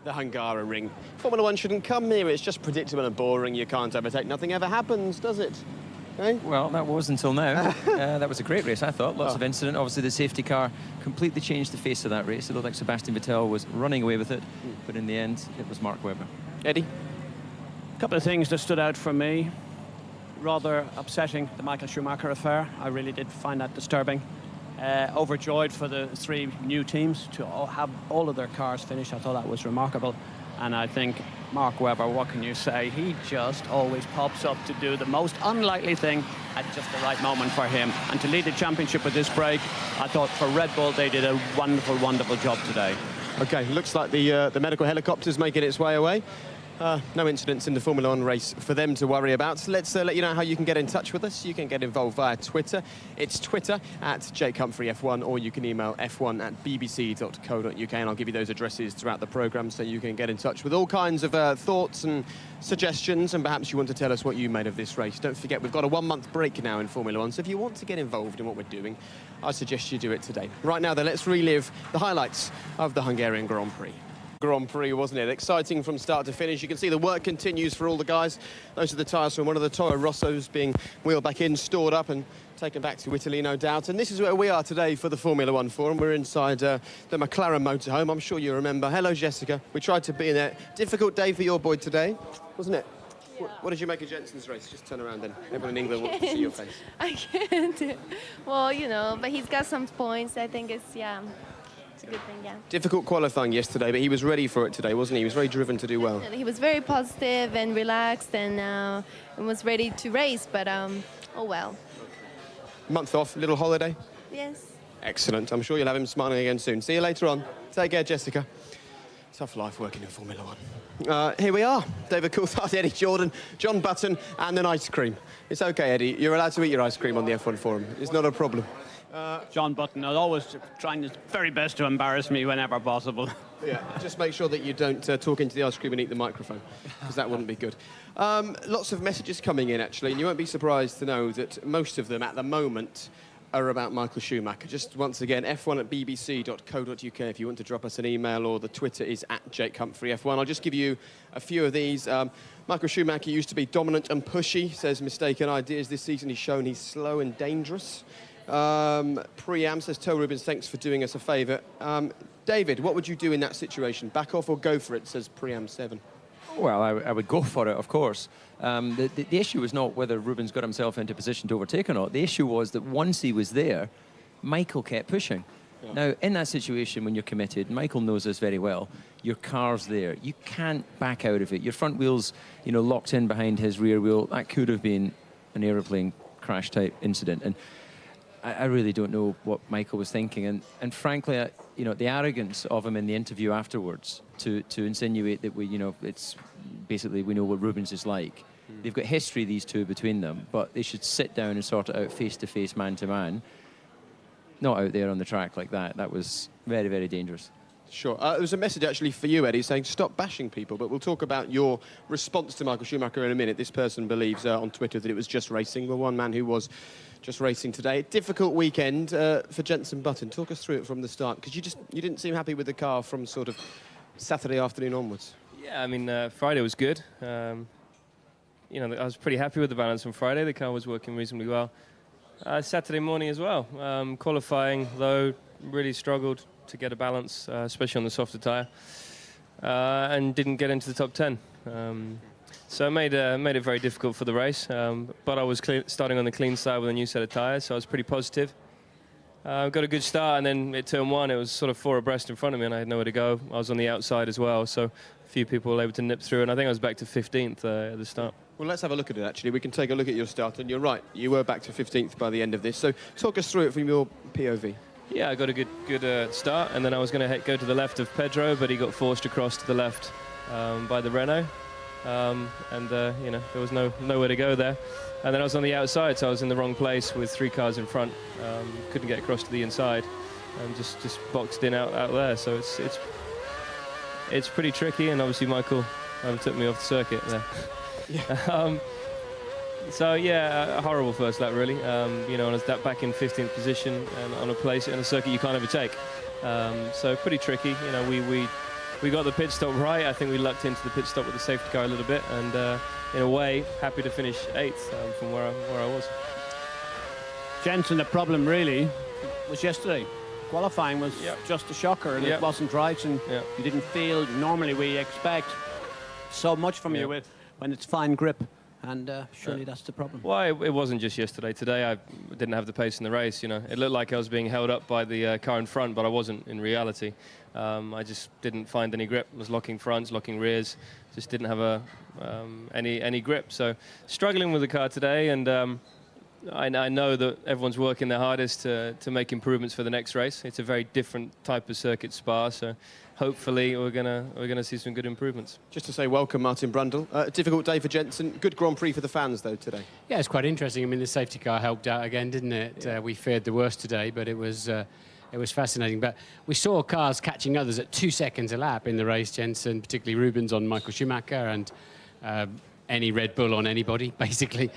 the Hungaroring. Formula One shouldn't come here. It's just predictable and boring. You can't overtake. Nothing ever happens, does it? Eh? Well, that was until now. That was a great race, I thought. Lots of incident. Obviously, the safety car completely changed the face of that race. It looked like Sebastian Vettel was running away with it, but in the end, it was Mark Webber. Eddie? A couple of things that stood out for me. Rather upsetting, the Michael Schumacher affair. I really did find that disturbing. Overjoyed for the 3 new teams to have all of their cars finished. I thought that was remarkable. And I think Mark Webber, what can you say? He just always pops up to do the most unlikely thing at just the right moment for him. And to lead the championship with this break, I thought for Red Bull, they did a wonderful, wonderful job today. OK, looks like the medical helicopter's making its way away. No incidents in the Formula One race for them to worry about. So let's let you know how you can get in touch with us. You can get involved via Twitter. It's Twitter @JakeHumphreyF1, or you can email f1@bbc.co.uk, and I'll give you those addresses throughout the programme so you can get in touch with all kinds of thoughts and suggestions, and perhaps you want to tell us what you made of this race. Don't forget, we've got a 1-month break now in Formula One, so if you want to get involved in what we're doing, I suggest you do it today. Right now, then, let's relive the highlights of the Hungarian Grand Prix. Grand Prix, wasn't it? Exciting from start to finish. You can see the work continues for all the guys. Those are the tyres from one of the Toro Rossos being wheeled back in, stored up and taken back to Italy, no doubt. And this is where we are today for the Formula One Forum. We're inside the McLaren motorhome. I'm sure you remember. Hello, Jessica. We tried to be in there. Difficult day for your boy today, wasn't it? Yeah. What did you make of Jenson's race? Just turn around then. Everyone in England wants to see your face. I can't. Well, you know, but he's got some points. I think it's, yeah. It's a good thing, yeah. Difficult qualifying yesterday, but he was ready for it today, wasn't he? He was very driven to do well. He was very positive and relaxed and was ready to race, but oh well. Month off, little holiday? Yes. Excellent. I'm sure you'll have him smiling again soon. See you later on. Take care, Jessica. Tough life working in Formula One. Here we are. David Coulthard, Eddie Jordan, John Button, and an ice cream. It's OK, Eddie. You're allowed to eat your ice cream on the F1 Forum. It's not a problem. John Button is always trying his very best to embarrass me whenever possible. Yeah, just make sure that you don't talk into the ice cream and eat the microphone, because that wouldn't be good. Lots of messages coming in, actually, and you won't be surprised to know that most of them, at the moment, are about Michael Schumacher. Just once again, f1@bbc.co.uk if you want to drop us an email, or the Twitter is @JakeHumphreyF1. I'll just give you a few of these. Michael Schumacher used to be dominant and pushy, says mistaken ideas. This season he's shown he's slow and dangerous. Priam says, Toe Rubens, thanks for doing us a favour. David, what would you do in that situation? Back off or go for it, says Priam7. Well, I would go for it, of course. The issue was not whether Rubens got himself into position to overtake or not. The issue was that once he was there, Michael kept pushing. Yeah. Now, in that situation, when you're committed, Michael knows this very well, your car's there. You can't back out of it. Your front wheel's, you know, locked in behind his rear wheel. That could have been an aeroplane crash type incident. And I really don't know what Michael was thinking, and frankly, you know, the arrogance of him in the interview afterwards to insinuate that it's basically we know what Rubens is like. They've got history, these two, between them, but they should sit down and sort it out face to face, man to man. Not out there on the track like that. That was very, very dangerous. Sure. There was a message actually for you, Eddie, saying stop bashing people, but we'll talk about your response to Michael Schumacher in a minute. This person believes on Twitter that it was just racing. Well, one man who was just racing today. Difficult weekend for Jenson Button. Talk us through it from the start, because you didn't seem happy with the car from sort of Saturday afternoon onwards. Yeah, I mean, Friday was good. You know, I was pretty happy with the balance on Friday. The car was working reasonably well. Saturday morning as well. Qualifying, though, really struggled to get a balance, especially on the softer tyre, and didn't get into the top 10. So it made it very difficult for the race, but I was starting on the clean side with a new set of tyres, so I was pretty positive. Got a good start, and then at turn 1, it was sort of 4 abreast in front of me, and I had nowhere to go. I was on the outside as well, so a few people were able to nip through, and I think I was back to 15th at the start. Well, let's have a look at it, actually. We can take a look at your start, and you're right, you were back to 15th by the end of this. So talk us through it from your POV. Yeah, I got a good start, and then I was going to go to the left of Petrov, but he got forced across to the left by the Renault. You know, there was nowhere to go there. And then I was on the outside, so I was in the wrong place with 3 cars in front. Couldn't get across to the inside, and just boxed in out there. So it's pretty tricky, and obviously Michael took me off the circuit there. Yeah. So yeah, a horrible first lap really. You know, and I was back in 15th position and on a place in a circuit you can't overtake. So pretty tricky. You know, we we got the pit stop right. I think we lucked into the pit stop with the safety car a little bit, and in a way, happy to finish 8th from where I was. Jenson, the problem really was yesterday. Qualifying was just a shocker, and it wasn't right, and you didn't feel. Normally we expect so much from you when it's fine grip, and surely that's the problem. Well, it wasn't just yesterday. Today I didn't have the pace in the race. You know, it looked like I was being held up by the car in front, but I wasn't in reality. I just didn't find any grip. I was locking fronts, locking rears, just didn't have any grip. So struggling with the car today, and I know that everyone's working their hardest to make improvements for the next race. It's a very different type of circuit, Spa, so hopefully we're gonna see some good improvements. Just to say welcome, Martin Brundle. A difficult day for Jenson. Good Grand Prix for the fans, though, today. Yeah, it's quite interesting. I mean, the safety car helped out again, didn't it? Yeah. We feared the worst today, but it was fascinating. But we saw cars catching others at 2 seconds a lap in the race, Jenson, particularly Rubens on Michael Schumacher, and any Red Bull on anybody, basically.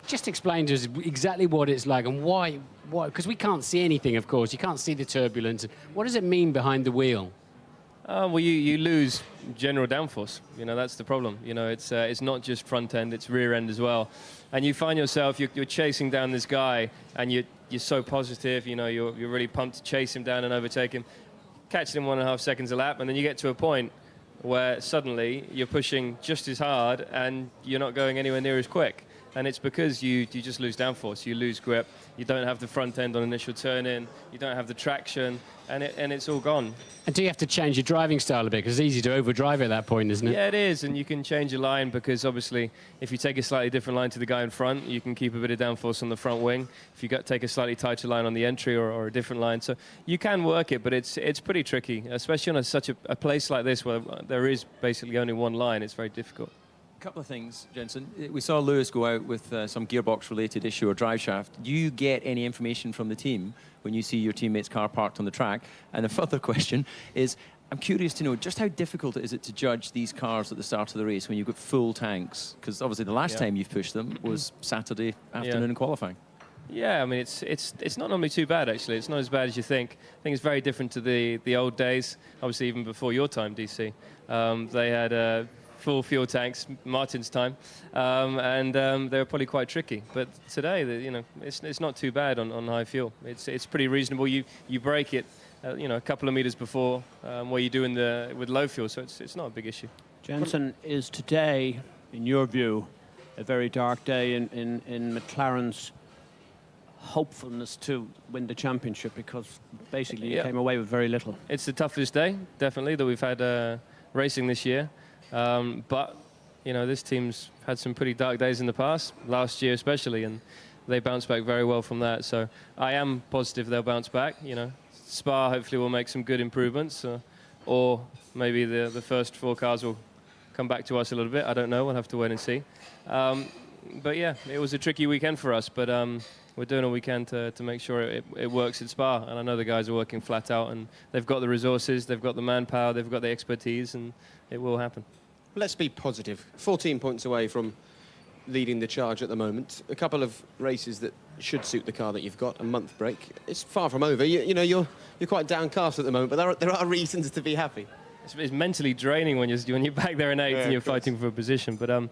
Just explain to us exactly what it's like and why, because we can't see anything, of course. You can't see the turbulence. What does it mean behind the wheel? Well, you lose general downforce. You know, that's the problem. You know, it's not just front end, it's rear end as well. And you find yourself, you're chasing down this guy, and you're so positive. You know, you're really pumped to chase him down and overtake him, catching him 1.5 seconds a lap, and then you get to a point where suddenly you're pushing just as hard and you're not going anywhere near as quick. And it's because you just lose downforce, you lose grip, you don't have the front end on initial turn-in, you don't have the traction, and it's all gone. And do you have to change your driving style a bit? Because it's easy to overdrive at that point, isn't it? Yeah, it is, and you can change your line because obviously if you take a slightly different line to the guy in front, you can keep a bit of downforce on the front wing. If you take a slightly tighter line on the entry or a different line, so you can work it, but it's pretty tricky, especially on such a place like this where there is basically only one line. It's very difficult. Couple of things, Jenson. We saw Lewis go out with some gearbox-related issue or drive shaft. Do you get any information from the team when you see your teammate's car parked on the track? And a further question is, I'm curious to know just how difficult is it to judge these cars at the start of the race when you've got full tanks? Because obviously the last time you've pushed them was Saturday afternoon in qualifying. Yeah, I mean, it's not normally too bad, actually. It's not as bad as you think. I think it's very different to the old days, obviously even before your time, DC. They had full fuel tanks, Martin's time, and they were probably quite tricky. But today, you know, it's not too bad on high fuel. It's pretty reasonable. You break it, you know, a couple of meters before where you do with low fuel, so it's not a big issue. Jenson, is today, in your view, a very dark day in McLaren's hopefulness to win the championship, because basically you came away with very little? It's the toughest day, definitely, that we've had racing this year. But, you know, this team's had some pretty dark days in the past, last year especially, and they bounced back very well from that. So I am positive they'll bounce back. You know, Spa hopefully will make some good improvements, or maybe the first 4 cars will come back to us a little bit. I don't know. We'll have to wait and see. But, yeah, it was a tricky weekend for us, but we're doing all we can to make sure it works at Spa. And I know the guys are working flat out, and they've got the resources, they've got the manpower, they've got the expertise, and it will happen. Let's be positive. 14 points away from leading the charge at the moment. A couple of races that should suit the car that you've got. A month break. It's far from over. You know, you're quite downcast at the moment, but there are reasons to be happy. It's mentally draining when you're back there in 8th and you're fighting for a position. But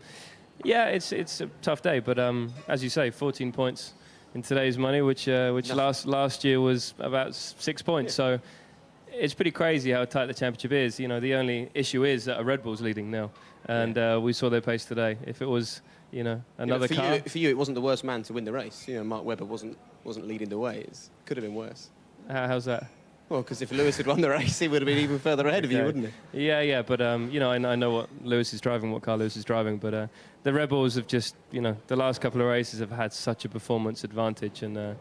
yeah, it's a tough day. But as you say, 14 points in today's money, which last year was about 6 points. So it's pretty crazy how tight the championship is. You know, the only issue is that a Red Bull's leading now, and we saw their pace today. If it was, you know, another car. For you, it wasn't the worst man to win the race. You know, Mark Webber wasn't leading the way. It could have been worse. How's that? Well, because if Lewis had won the race, he would have been even further ahead of you, wouldn't he? Yeah, but you know, I know what Lewis is driving, what car Lewis is driving, but the Red Bulls have just, you know, the last couple of races have had such a performance advantage, and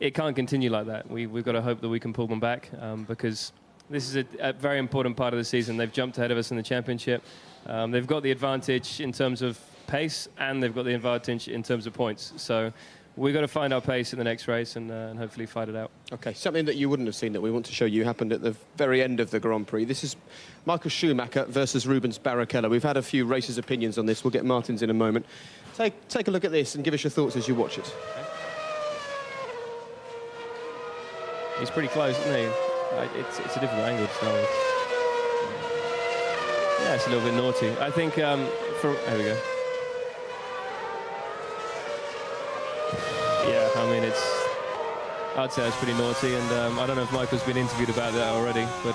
it can't continue like that. We've got to hope that we can pull them back, because this is a very important part of the season. They've jumped ahead of us in the championship. They've got the advantage in terms of pace, and they've got the advantage in terms of points. So we've got to find our pace in the next race and hopefully fight it out. Okay, something that you wouldn't have seen that we want to show you happened at the very end of the Grand Prix. This is Michael Schumacher versus Rubens Barrichello. We've had a few racers' opinions on this. We'll get Martin's in a moment. Take a look at this and give us your thoughts as you watch it. Okay. He's pretty close, isn't he? It's a different angle to start with. Yeah, it's a little bit naughty. I think there we go. Yeah, I mean, I'd say it's pretty naughty, and I don't know if Michael's been interviewed about that already, but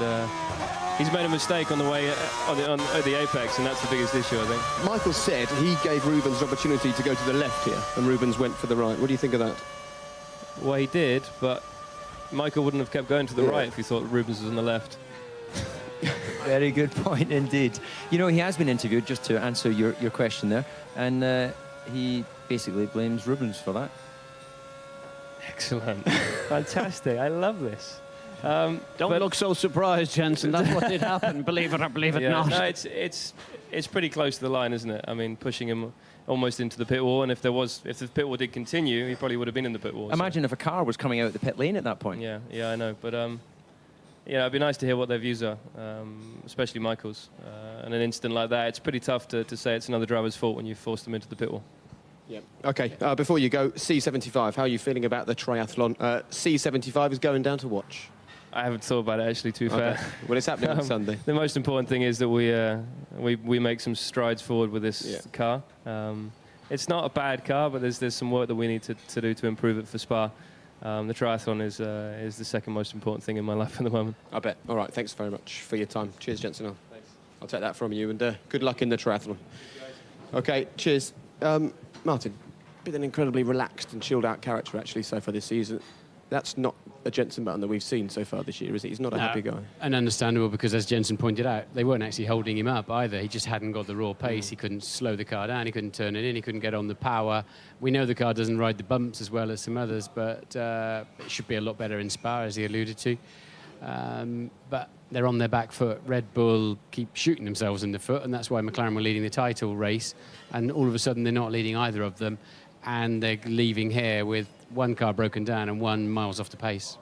he's made a mistake on the way at the apex, and that's the biggest issue, I think. Michael said he gave Rubens an opportunity to go to the left here, and Rubens went for the right. What do you think of that? Well, he did, but Michael wouldn't have kept going to the right if he thought Rubens was on the left. Very good point indeed. You know, he has been interviewed, just to answer your question there, and he basically blames Rubens for that. Excellent. Fantastic. I love this. Don't look so surprised, Jenson. That's what did happen, believe it or believe it not. No, it's pretty close to the line, isn't it? I mean, pushing him almost into the pit wall, and if the pit wall did continue, he probably would have been in the pit wall. Imagine if a car was coming out the pit lane at that point. Yeah, I know. But yeah, it'd be nice to hear what their views are, especially Michael's. In an incident like that, it's pretty tough to say it's another driver's fault when you force them into the pit wall. Yeah. Okay, before you go, C75, how are you feeling about the triathlon? C75 is going down to watch. I haven't thought about it, actually, to be fair. Well, it's happening on Sunday. The most important thing is that we make some strides forward with this car. It's not a bad car, but there's some work that we need to do to improve it for Spa. The triathlon is the second most important thing in my life at the moment. I bet. All right, thanks very much for your time. Cheers, Jenson. Thanks. I'll take that from you, and good luck in the triathlon. Okay, cheers. Martin, been an incredibly relaxed and chilled out character actually so far this season. That's not a Jenson Button that we've seen so far this year, is it? He's not a happy guy. And understandable, because as Jenson pointed out, they weren't actually holding him up either. He just hadn't got the raw pace. He couldn't slow the car down. He couldn't turn it in. He couldn't get on the power. We know the car doesn't ride the bumps as well as some others, but it should be a lot better in Spa, as he alluded to. But they're on their back foot. Red Bull keep shooting themselves in the foot, and that's why McLaren were leading the title race. And all of a sudden, they're not leading either of them, and they're leaving here with one car broken down and 1 miles off the pace.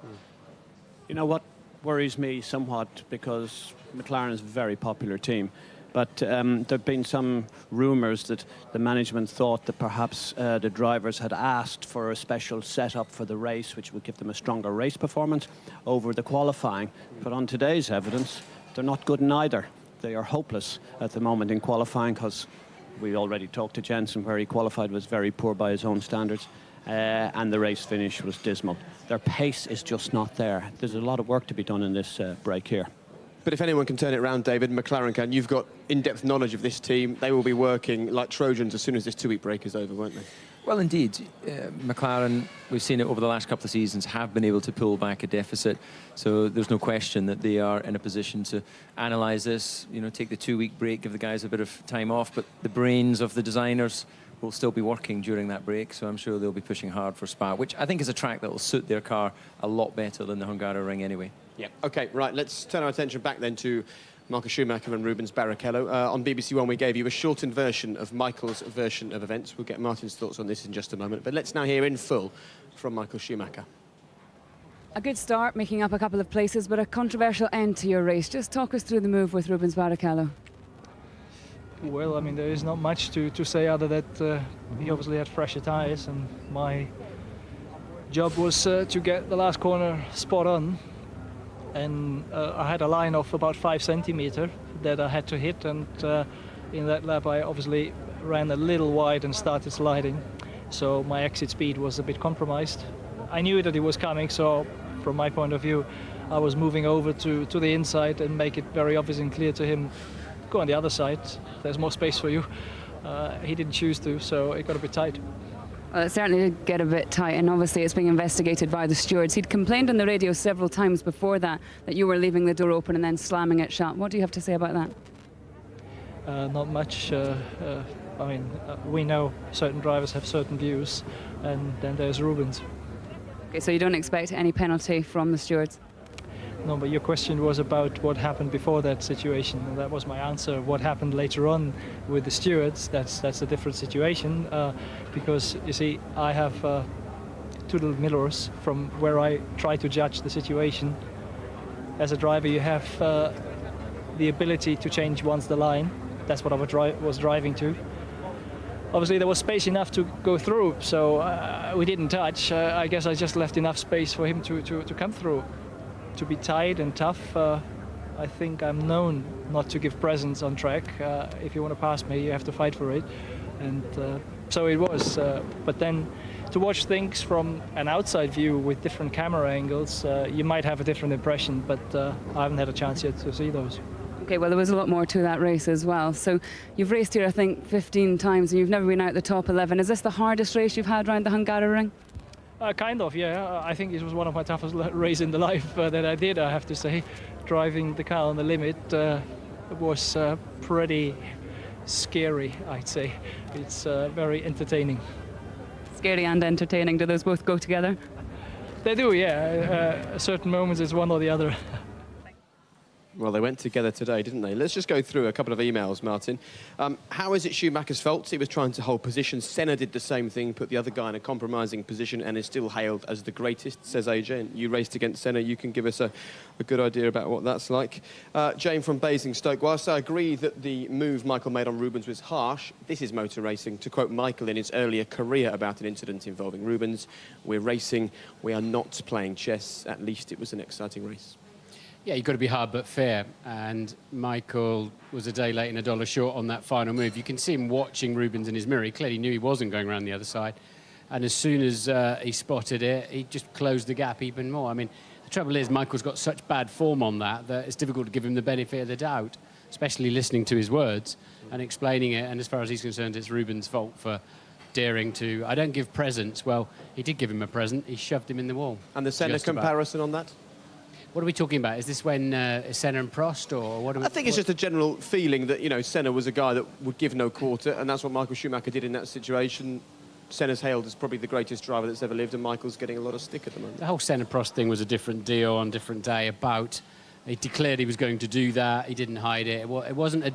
You know what worries me somewhat, because McLaren is a very popular team, but there have been some rumours that the management thought that perhaps the drivers had asked for a special setup for the race, which would give them a stronger race performance over the qualifying. But on today's evidence, they're not good in either. They are hopeless at the moment in qualifying, because we already talked to Jenson, where he qualified was very poor by his own standards. And the race finish was dismal. Their pace is just not there. There's a lot of work to be done in this break here. But if anyone can turn it around, David, McLaren can. You've got in-depth knowledge of this team. They will be working like Trojans as soon as this 2-week break is over, won't they? Well, indeed. McLaren, we've seen it over the last couple of seasons, have been able to pull back a deficit. So there's no question that they are in a position to analyse this, take the 2-week break, give the guys a bit of time off. But the brains of the designers will still be working during that break, so I'm sure they'll be pushing hard for Spa, which I think is a track that will suit their car a lot better than the Hungaroring anyway. Yeah. Okay, right, let's turn our attention back then to Michael Schumacher and Rubens Barrichello. On BBC One, we gave you a shortened version of Michael's version of events. We'll get Martin's thoughts on this in just a moment, but let's now hear in full from Michael Schumacher. A good start, making up a couple of places, but a controversial end to your race. Just talk us through the move with Rubens Barrichello. Well, I mean, there is not much to say other that he obviously had fresher tyres, and my job was to get the last corner spot on. And I had a line of about 5 centimetres that I had to hit, and in that lap I obviously ran a little wide and started sliding. So my exit speed was a bit compromised. I knew that it was coming, so from my point of view, I was moving over to the inside and make it very obvious and clear to him, go on the other side, there's more space for you. He didn't choose to, so it got a bit tight. Well, it certainly did get a bit tight, and obviously it's being investigated by the stewards. He'd complained on the radio several times before that you were leaving the door open and then slamming it shut. What do you have to say about that? Not much. I mean, we know certain drivers have certain views, and then there's Rubens. Okay, so you don't expect any penalty from the stewards? No, but your question was about what happened before that situation, and that was my answer. What happened later on with the stewards, that's a different situation, because, you see, I have 2 little mirrors from where I try to judge the situation. As a driver, you have the ability to change once the line. That's what I was driving to. Obviously, there was space enough to go through, so we didn't touch. I guess I just left enough space for him to come through. To be tight and tough, I think I'm known not to give presents on track. If you want to pass me, you have to fight for it. And so it was. But then to watch things from an outside view with different camera angles, you might have a different impression, but I haven't had a chance yet to see those. Okay, well, there was a lot more to that race as well. So you've raced here, I think, 15 times, and you've never been out the top 11. Is this the hardest race you've had around the Hungaroring? Kind of, yeah. I think it was one of my toughest races in the life that I did, I have to say. Driving the car on the limit was pretty scary, I'd say. It's very entertaining. Scary and entertaining, do those both go together? They do, yeah. At certain moments it's one or the other. Well, they went together today, didn't they? Let's just go through a couple of emails, Martin. How is it Schumacher's fault? He was trying to hold position. Senna did the same thing, put the other guy in a compromising position and is still hailed as the greatest, says AJ. And you raced against Senna. You can give us a good idea about what that's like. Jane from Basingstoke. Whilst I agree that the move Michael made on Rubens was harsh, this is motor racing. To quote Michael in his earlier career about an incident involving Rubens, we're racing, we are not playing chess. At least it was an exciting race. Yeah, you've got to be hard but fair, and Michael was a day late and a dollar short on that final move. You can see him watching Rubens in his mirror. He clearly knew he wasn't going around the other side, and as soon as he spotted it, he just closed the gap even more. I mean, the trouble is Michael's got such bad form on that it's difficult to give him the benefit of the doubt, especially listening to his words and explaining it, and as far as he's concerned, it's Rubens' fault for daring to, I don't give presents. Well, he did give him a present. He shoved him in the wall. And the Senna comparison on that? What are we talking about? Is this when Senna and Prost, or what? I think it's just a general feeling that, you know, Senna was a guy that would give no quarter, and that's what Michael Schumacher did in that situation. Senna's hailed as probably the greatest driver that's ever lived, and Michael's getting a lot of stick at the moment. The whole Senna-Prost thing was a different deal on a different day. He declared he was going to do that. He didn't hide it. It wasn't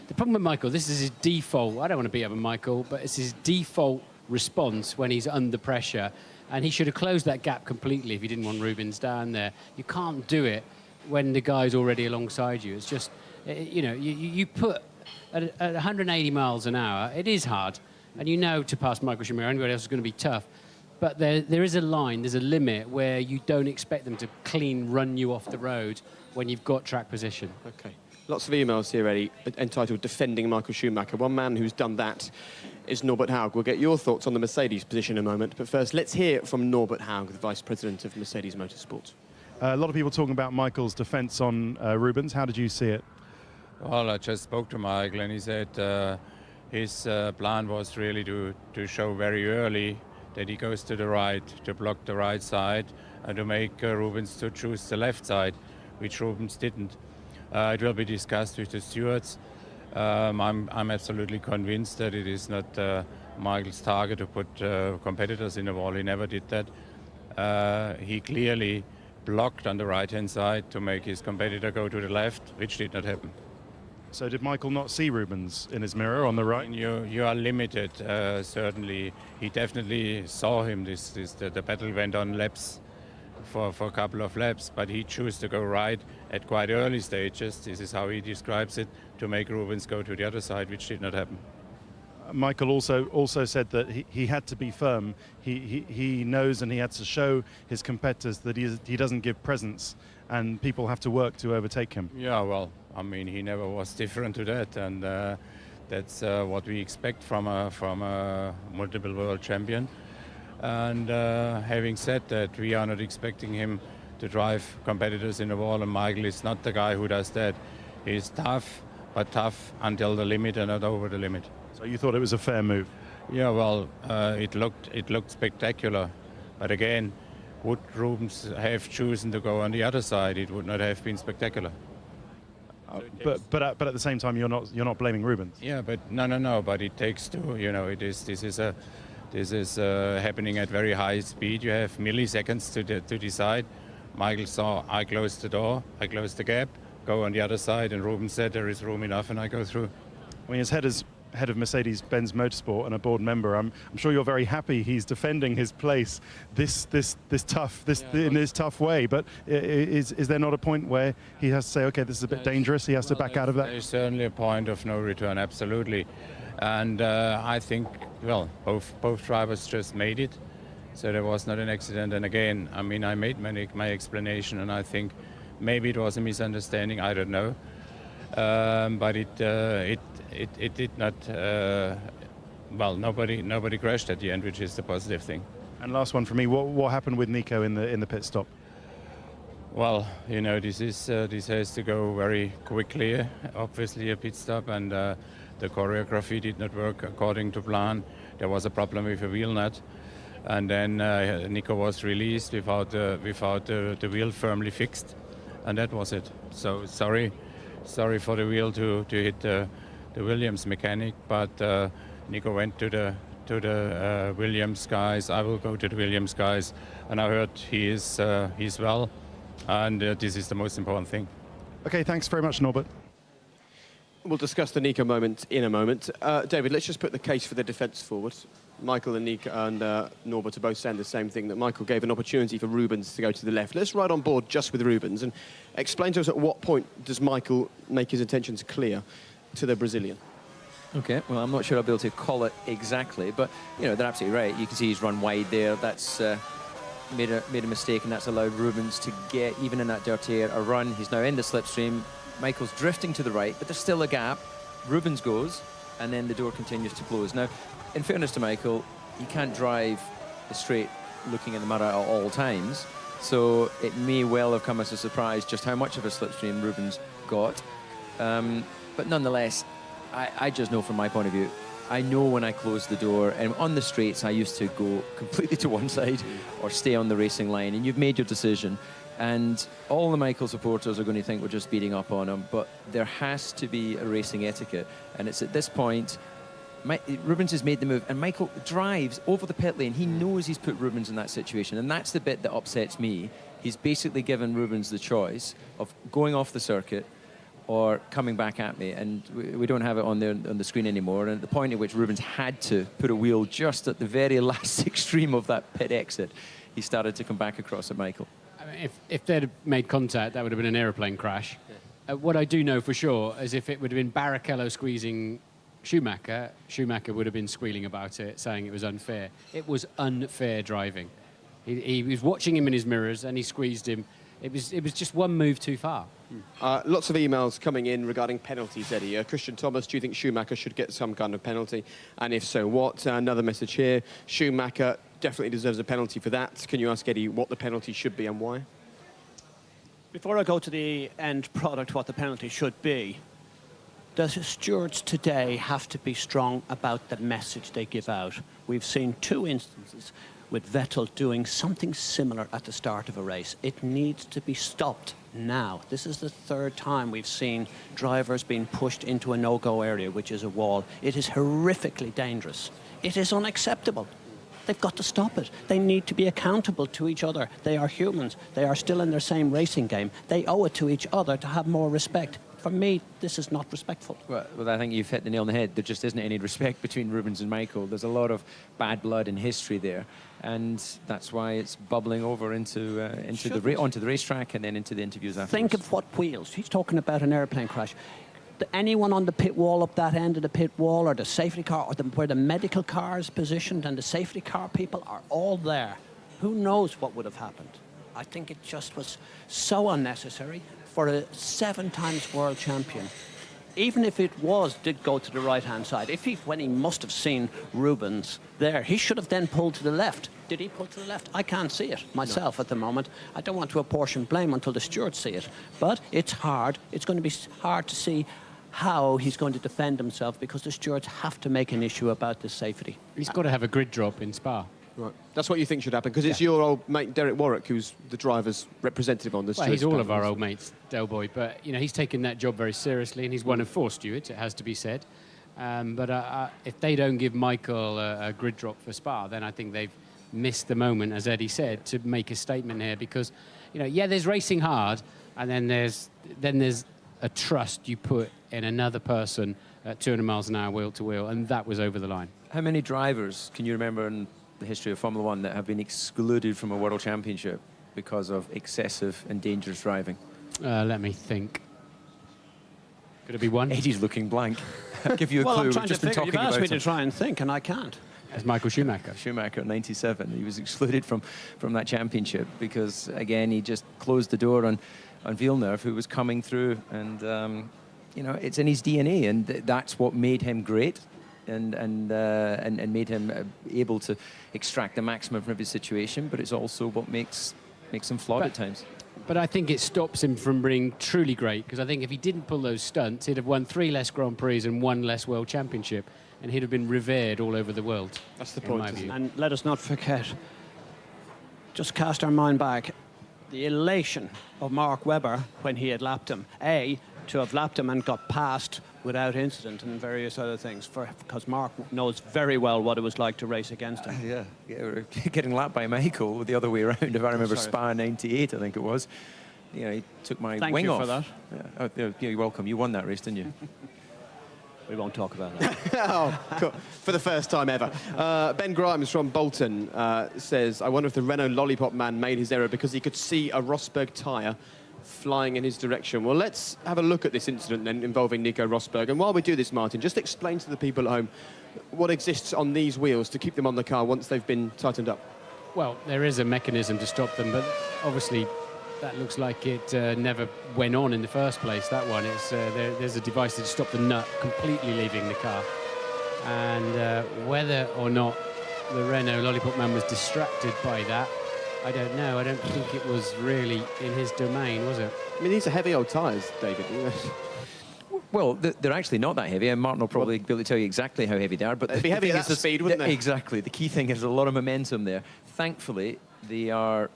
the problem with Michael. This is his default. I don't want to beat up on Michael, but it's his default response when he's under pressure. And he should have closed that gap completely if he didn't want Rubens down there. You can't do it when the guy's already alongside you. It's just, you know, you put at 180 miles an hour, it is hard. And you know to pass Michael Schumacher, anybody else is going to be tough. But there is a line, there's a limit where you don't expect them to clean run you off the road when you've got track position. OK. Lots of emails here, Eddie, entitled Defending Michael Schumacher. One man who's done that is Norbert Haug. We'll get your thoughts on the Mercedes position in a moment. But first, let's hear from Norbert Haug, the Vice President of Mercedes Motorsport. A lot of people talking about Michael's defence on Rubens. How did you see it? Well, I just spoke to Michael and he said his plan was really to show very early that he goes to the right, to block the right side, and to make Rubens to choose the left side, which Rubens didn't. It will be discussed with the stewards. I'm absolutely convinced that it is not Michael's target to put competitors in the wall. He never did that. He clearly blocked on the right-hand side to make his competitor go to the left, which did not happen. So did Michael not see Rubens in his mirror on the right? You are limited, certainly. He definitely saw him. The battle went on laps for a couple of laps, but he chose to go right at quite early stages. This is how he describes it, to make Rubens go to the other side, which did not happen. Michael also said that he had to be firm. He knows, and he had to show his competitors that he doesn't give presents, and people have to work to overtake him. Yeah, well, I mean, he never was different to that, and that's what we expect from a multiple world champion. And having said that, we are not expecting him to drive competitors in the wall, and Michael is not the guy who does that. He's tough, but tough until the limit and not over the limit. So you thought it was a fair move? Yeah, well, it looked spectacular, but again, would Rubens have chosen to go on the other side, it would not have been spectacular. But at the same time, you're not blaming Rubens. Yeah, but no. But it takes two. You know, this is happening at very high speed. You have milliseconds to decide. Michael saw, I closed the door, I closed the gap, go on the other side, and Rubens said there is room enough, and I go through. I mean, as head of Mercedes-Benz Motorsport and a board member, I'm sure you're very happy he's defending his place in this tough way. But is there not a point where he has to say, okay, this is a bit dangerous, he has to back out of that? There's certainly a point of no return, absolutely. And I think, well, both drivers just made it, so there was not an accident. And again, I mean, I made my explanation, and I think Maybe it was a misunderstanding, I don't know. But it did not. Well, nobody crashed at the end, which is the positive thing. And last one for me. What happened with Nico in the pit stop? Well, you know, this has to go very quickly. Obviously, a pit stop, and the choreography did not work according to plan. There was a problem with a wheel nut, and then Nico was released without the wheel firmly fixed, and that was it. So sorry for the wheel to hit the Williams mechanic, but Nico went to the Williams guys. I will go to the Williams guys, and I heard he's well, and this is the most important thing. Okay, thanks very much, Norbert. We'll discuss the Nico moment in a moment. David, let's just put the case for the defence forward. Michael and Nico and Norbert are both saying the same thing, that Michael gave an opportunity for Rubens to go to the left. Let's ride on board just with Rubens and explain to us at what point does Michael make his intentions clear to the Brazilian. Okay, well, I'm not sure I'll be able to call it exactly, but, you know, they're absolutely right. You can see he's run wide there. That's made a mistake, and that's allowed Rubens to get, even in that dirty air, a run. He's now in the slipstream. Michael's drifting to the right, but there's still a gap. Rubens goes, and then the door continues to close. Now, in fairness to Michael, he can't drive straight looking in the mirror at all times, so it may well have come as a surprise just how much of a slipstream Rubens got. But nonetheless, I just know from my point of view, I know when I close the door, and on the straights I used to go completely to one side or stay on the racing line, and you've made your decision. And all the Michael supporters are going to think we're just beating up on him, but there has to be a racing etiquette. And it's at this point, Rubens has made the move, and Michael drives over the pit lane. He knows he's put Rubens in that situation, and that's the bit that upsets me. He's basically given Rubens the choice of going off the circuit or coming back at me, and we don't have it on the screen anymore. And at the point at which Rubens had to put a wheel just at the very last extreme of that pit exit, he started to come back across at Michael. If they'd made contact, that would have been an aeroplane crash. Yeah. What I do know for sure is if it would have been Barrichello squeezing Schumacher, Schumacher would have been squealing about it, saying it was unfair. It was unfair driving. He was watching him in his mirrors, and he squeezed him. It was just one move too far. Lots of emails coming in regarding penalties, Eddie. Christian Thomas, do you think Schumacher should get some kind of penalty? And if so, what? Another message here. Schumacher definitely deserves a penalty for that. Can you ask Eddie what the penalty should be and why? Before I go to the end product, what the penalty should be, the stewards today have to be strong about the message they give out. We've seen two instances with Vettel doing something similar at the start of a race. It needs to be stopped now. This is the third time we've seen drivers being pushed into a no-go area, which is a wall. It is horrifically dangerous. It is unacceptable. They've got to stop it. They need to be accountable to each other. They are humans. They are still in their same racing game. They owe it to each other to have more respect. For me, this is not respectful. Well, I think you've hit the nail on the head. There just isn't any respect between Rubens and Michael. There's a lot of bad blood in history there, and that's why it's bubbling over onto the racetrack and then into the interviews afterwards. Think of what wheels. He's talking about an airplane crash. Anyone on the pit wall, up that end of the pit wall, or the safety car, or where the medical car is positioned, and the safety car people are all there. Who knows what would have happened? I think it just was so unnecessary for a 7 times world champion. Even if it did go to the right-hand side, when he must have seen Rubens there, he should have then pulled to the left. Did he pull to the left? I can't see it myself at the moment. I don't want to apportion blame until the stewards see it. But it's hard. It's going to be hard to see how he's going to defend himself, because the stewards have to make an issue about the safety. He's got to have a grid drop in Spa. Right. That's what you think should happen, because it's your old mate Derek Warwick who's the driver's representative on this. Well, he's all of our old mates, Del Boy, but you know he's taken that job very seriously, and he's one of 4 stewards. It has to be said. But if they don't give Michael a grid drop for Spa, then I think they've missed the moment, as Eddie said, to make a statement here. Because there's racing hard, and then there's a trust you put in another person at 200 miles an hour, wheel to wheel, and that was over the line. How many drivers can you remember in the history of Formula One that have been excluded from a world championship because of excessive and dangerous driving? Let me think. Could it be one? Eddie's looking blank. I'll give you a clue. I'm We've trying just to been figure. talking You've asked about me to him. try and think, and I can't. as Michael Schumacher. Schumacher in '97. He was excluded from that championship because, again, he just closed the door on Villeneuve, who was coming through. And, it's in his DNA, and that's what made him great and made him able to extract the maximum from every situation. But it's also what makes him flawed at times. But I think it stops him from being truly great, because I think if he didn't pull those stunts, he'd have won 3 less Grand Prix and 1 less World Championship, and he'd have been revered all over the world. That's the point, isn't it? And let us not forget, just cast our mind back, the elation of Mark Webber when he had lapped him. To have lapped him and got past without incident and various other things, because Mark knows very well what it was like to race against him. Yeah, we're getting lapped by Michael the other way around. If I remember, Spa '98, I think it was. He took my wing off. Thank you for that. Yeah, you're welcome. You won that race, didn't you? We won't talk about that. Oh, cool. For the first time ever. Ben Grimes from Bolton says, I wonder if the Renault Lollipop man made his error because he could see a Rosberg tyre flying in his direction. Well, let's have a look at this incident then involving Nico Rosberg. And while we do this, Martin, just explain to the people at home what exists on these wheels to keep them on the car once they've been tightened up. Well, there is a mechanism to stop them, but obviously that looks like it never went on in the first place, that one. There's a device to stop the nut completely leaving the car. And whether or not the Renault Lollipop man was distracted by that, I don't know. I don't think it was really in his domain, was it? I mean, these are heavy old tyres, David. Well, they're actually not that heavy, and Martin will probably be able to tell you exactly how heavy they are. But they'd be heavy at that speed, wouldn't they? Exactly. The key thing is a lot of momentum there. Thankfully, they are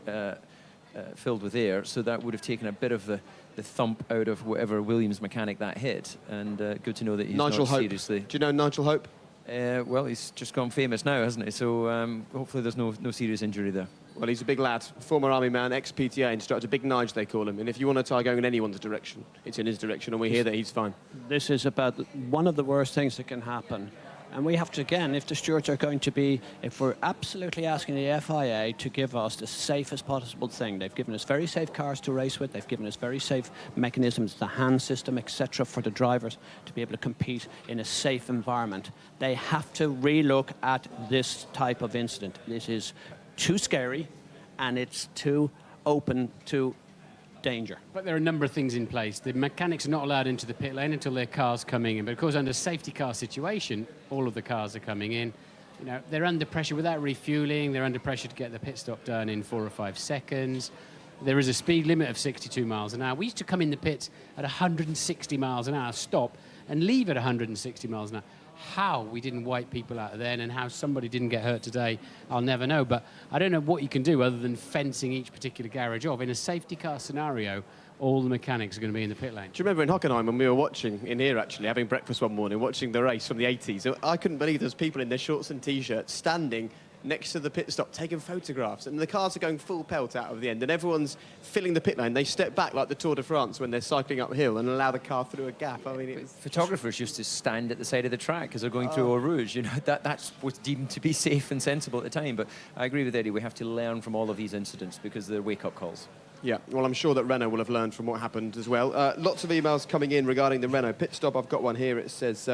filled with air, so that would have taken a bit of the thump out of whatever Williams mechanic that hit. And good to know that he's Nigel not Hope. seriously. Do you know Nigel Hope? Well, he's just gone famous now, hasn't he? So hopefully there's no serious injury there. Well, he's a big lad, former army man, ex-PTA instructor, Big Nige they call him. And if you want a tyre going in anyone's direction, it's in his direction, and we hear that he's fine. This is about one of the worst things that can happen. And we have to, again, if the stewards are going to be, if we're absolutely asking the FIA to give us the safest possible thing, they've given us very safe cars to race with, they've given us very safe mechanisms, the hand system, etc., for the drivers to be able to compete in a safe environment. They have to relook at this type of incident. This is too scary, and it's too open to danger. But there are a number of things in place. The mechanics are not allowed into the pit lane until their car's coming in. But of course, under a safety car situation, all of the cars are coming in. They're under pressure without refueling. They're under pressure to get the pit stop done in 4 or 5 seconds. There is a speed limit of 62 miles an hour. We used to come in the pits at 160 miles an hour, stop, and leave at 160 miles an hour. How we didn't wipe people out of then and how somebody didn't get hurt today, I'll never know. But I don't know what you can do other than fencing each particular garage off. In a safety car scenario, all the mechanics are going to be in the pit lane. Do you remember in Hockenheim when we were watching, in here actually, having breakfast one morning, watching the race from the 80s, I couldn't believe there's people in their shorts and T-shirts standing next to the pit stop taking photographs, and the cars are going full pelt out of the end, and everyone's filling the pit lane. They step back like the Tour de France when they're cycling uphill and allow the car through a gap. I mean, photographers used to stand at the side of the track as they're going through Eau Rouge. That's what's deemed to be safe and sensible at the time. But I agree with Eddie. We have to learn from all of these incidents because they're wake-up calls. Yeah, well, I'm sure that Renault will have learned from what happened as well. Lots of emails coming in regarding the Renault pit stop. I've got one here. It says,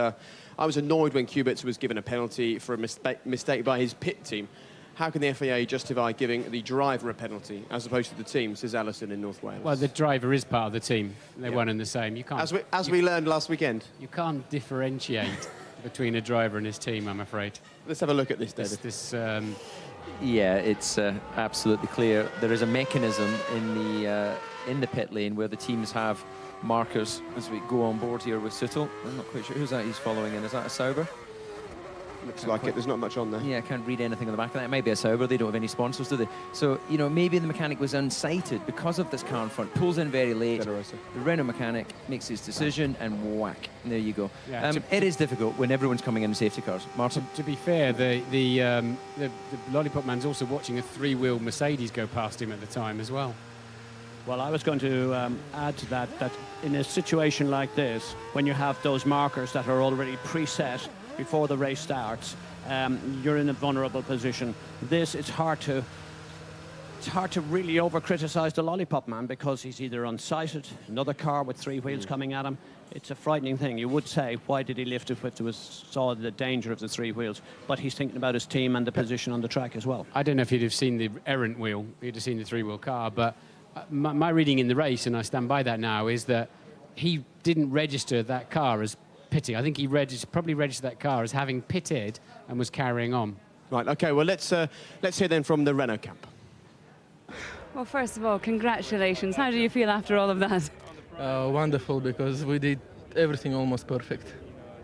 I was annoyed when Kubica was given a penalty for a mistake by his pit team. How can the FIA justify giving the driver a penalty as opposed to the team, says Alison in North Wales? Well, the driver is part of the team. They're one and the same. You can't. As we learned last weekend. You can't differentiate between a driver and his team, I'm afraid. Let's have a look at this, David. Yeah, it's absolutely clear. There is a mechanism in the pit lane where the teams have markers as we go on board here with Suttle. I'm not quite sure who's that he's following in. Is that a Sauber? Looks like it. There's not much on there. Yeah, I can't read anything on the back of that. It might be a Sauber. They don't have any sponsors, do they? So, maybe the mechanic was unsighted because of this car in front. Pulls in very late. The Renault mechanic makes his decision and whack. There you go. Yeah, it is difficult when everyone's coming in safety cars. Martin? To be fair, the Lollipop man's also watching a 3-wheel Mercedes go past him at the time as well. Well, I was going to add to that in a situation like this, when you have those markers that are already preset before the race starts, you're in a vulnerable position. It's hard to it's hard to really over-criticise the lollipop man because he's either unsighted, another car with 3 wheels coming at him. It's a frightening thing. You would say, why did he lift it if there saw the danger of the 3 wheels? But he's thinking about his team and the position on the track as well. I don't know if he'd have seen the errant wheel, he'd have seen the 3-wheel car, but my reading in the race, and I stand by that now, is that he didn't register that car as pitting. I think he probably registered that car as having pitted and was carrying on. Right, OK, well, let's hear then from the Renault camp. Well, first of all, congratulations. How do you feel after all of that? Wonderful, because we did everything almost perfect.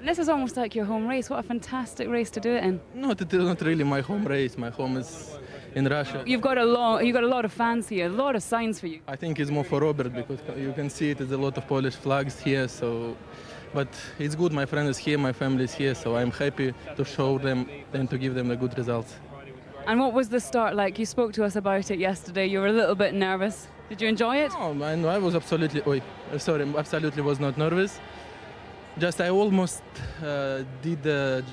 This is almost like your home race. What a fantastic race to do it in. Not really my home race. My home is in Russia. You've got a lot of fans here, a lot of signs for you. I think it's more for Robert, because you can see there's a lot of Polish flags here. So, but it's good. My friend is here, my family is here, so I'm happy to show them and to give them the good results. And what was the start like? You spoke to us about it yesterday. You were a little bit nervous. Did you enjoy it? No, I was absolutely was not nervous. Just I almost did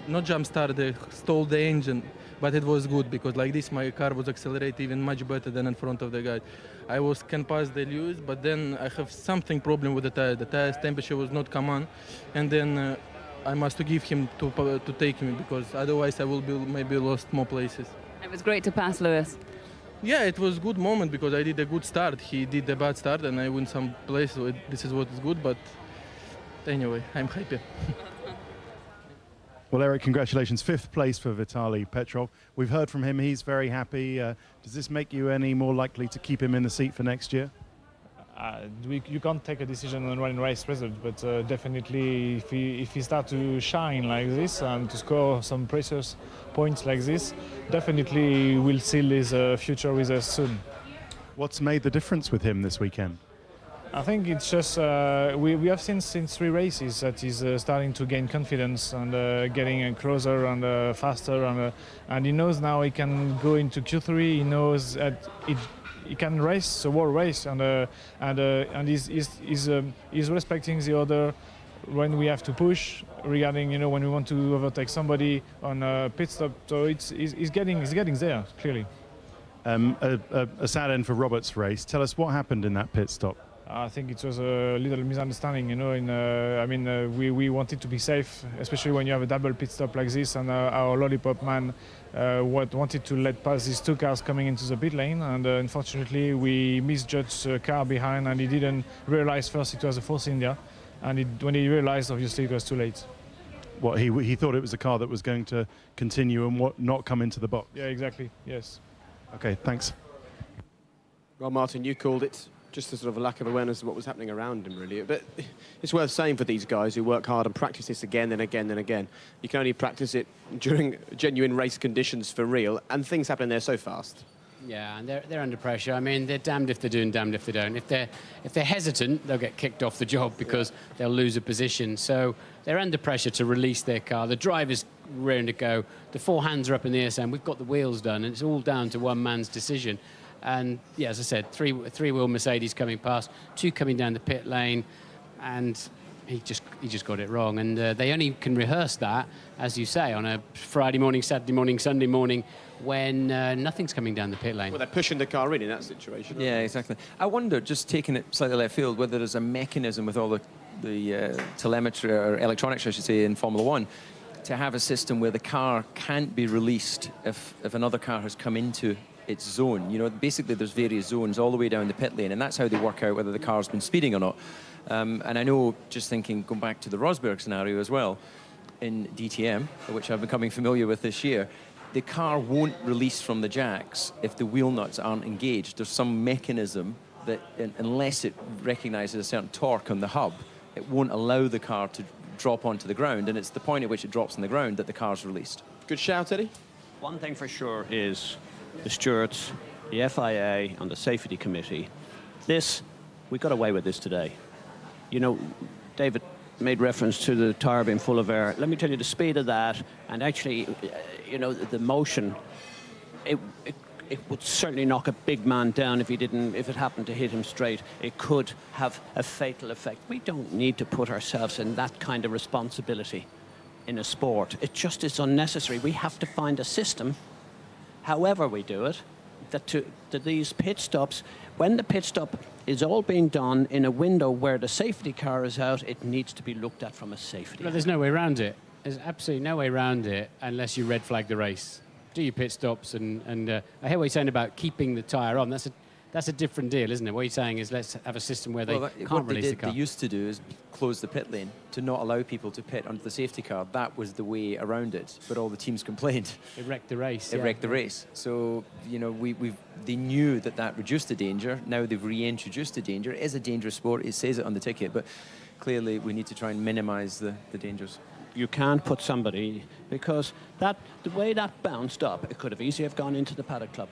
not jump start, stalled the engine, but it was good because like this my car was accelerate even much better than in front of the guy. I can pass the Lewis, but then I have something problem with the tire. The tire's temperature was not come on, and then I must give him to take me because otherwise I will be maybe lost more places. It was great to pass Lewis. Yeah, it was a good moment because I did a good start. He did a bad start and I win some place. So this is what is good, but anyway, I'm happy. Well, Eric, congratulations. 5th place for Vitaly Petrov. We've heard from him. He's very happy. Does this make you any more likely to keep him in the seat for next year? You can't take a decision on one race result, but definitely if he starts to shine like this and to score some precious points like this, definitely will seal his future with us soon. What's made the difference with him this weekend? I think it's just we have seen since 3 races that he's starting to gain confidence and getting closer and faster, and he knows now he can go into Q3. He knows that he can race the world race, and he's respecting the order when we have to push regarding when we want to overtake somebody on a pit stop. So he's getting there clearly. A sad end for Robert's race. Tell us what happened in that pit stop. I think it was a little misunderstanding, we wanted to be safe, especially when you have a double pit stop like this, and our lollipop man wanted to let pass these 2 cars coming into the pit lane, and unfortunately we misjudged the car behind, and he didn't realize first it was a Force India, and when he realized, obviously it was too late. What, he thought it was a car that was going to continue and not come into the box? Yeah, exactly, yes. Okay, thanks. Well, Martin, you called it. Just a sort of a lack of awareness of what was happening around him, really. But it's worth saying for these guys who work hard and practice this again and again and again. You can only practice it during genuine race conditions for real, and things happen there so fast. Yeah, and they're under pressure. I mean, they're damned if they do and damned if they don't. If they're hesitant, they'll get kicked off the job because they'll lose a position. So they're under pressure to release their car. The driver's rearing to go. The 4 hands are up in the air saying, we've got the wheels done, and it's all down to one man's decision. And yeah, as I said, three-wheel Mercedes coming past, 2 coming down the pit lane, and he just got it wrong. And they only can rehearse that, as you say, on a Friday morning, Saturday morning, Sunday morning, when nothing's coming down the pit lane. Well, they're pushing the car in that situation. Yeah, exactly. I wonder, just taking it slightly left field, whether there's a mechanism with all the telemetry or electronics, I should say, in Formula One, to have a system where the car can't be released if another car has come into its zone. Basically there's various zones all the way down the pit lane, and that's how they work out whether the car's been speeding or not. And I know, just thinking, going back to the Rosberg scenario as well, in DTM, which I'm becoming familiar with this year, the car won't release from the jacks if the wheel nuts aren't engaged. There's some mechanism that, unless it recognises a certain torque on the hub, it won't allow the car to drop onto the ground, and it's the point at which it drops on the ground that the car's released. Good shout, Eddie. One thing for sure is the stewards, the FIA and the safety committee. We got away with this today. David made reference to the tyre being full of air. Let me tell you the speed of that, and actually, the motion, it would certainly knock a big man down if it happened to hit him straight. It could have a fatal effect. We don't need to put ourselves in that kind of responsibility in a sport. It just is unnecessary. We have to find a system, however we do it, that these pit stops, when the pit stop is all being done in a window where the safety car is out, it needs to be looked at from a safety. But there's no way around it. There's absolutely no way around it unless you red flag the race. Do your pit stops, and I hear what you're saying about keeping the tyre on. That's a different deal, isn't it? What you're saying is let's have a system where they can't release the car. What they used to do is close the pit lane to not allow people to pit under the safety car. That was the way around it, but all the teams complained. It wrecked the race. It wrecked the race. So, you know, they knew that reduced the danger. Now they've reintroduced the danger. It is a dangerous sport. It says it on the ticket, but clearly we need to try and minimise the dangers. You can't put somebody, because the way that bounced up, it could have easily have gone into the paddock club.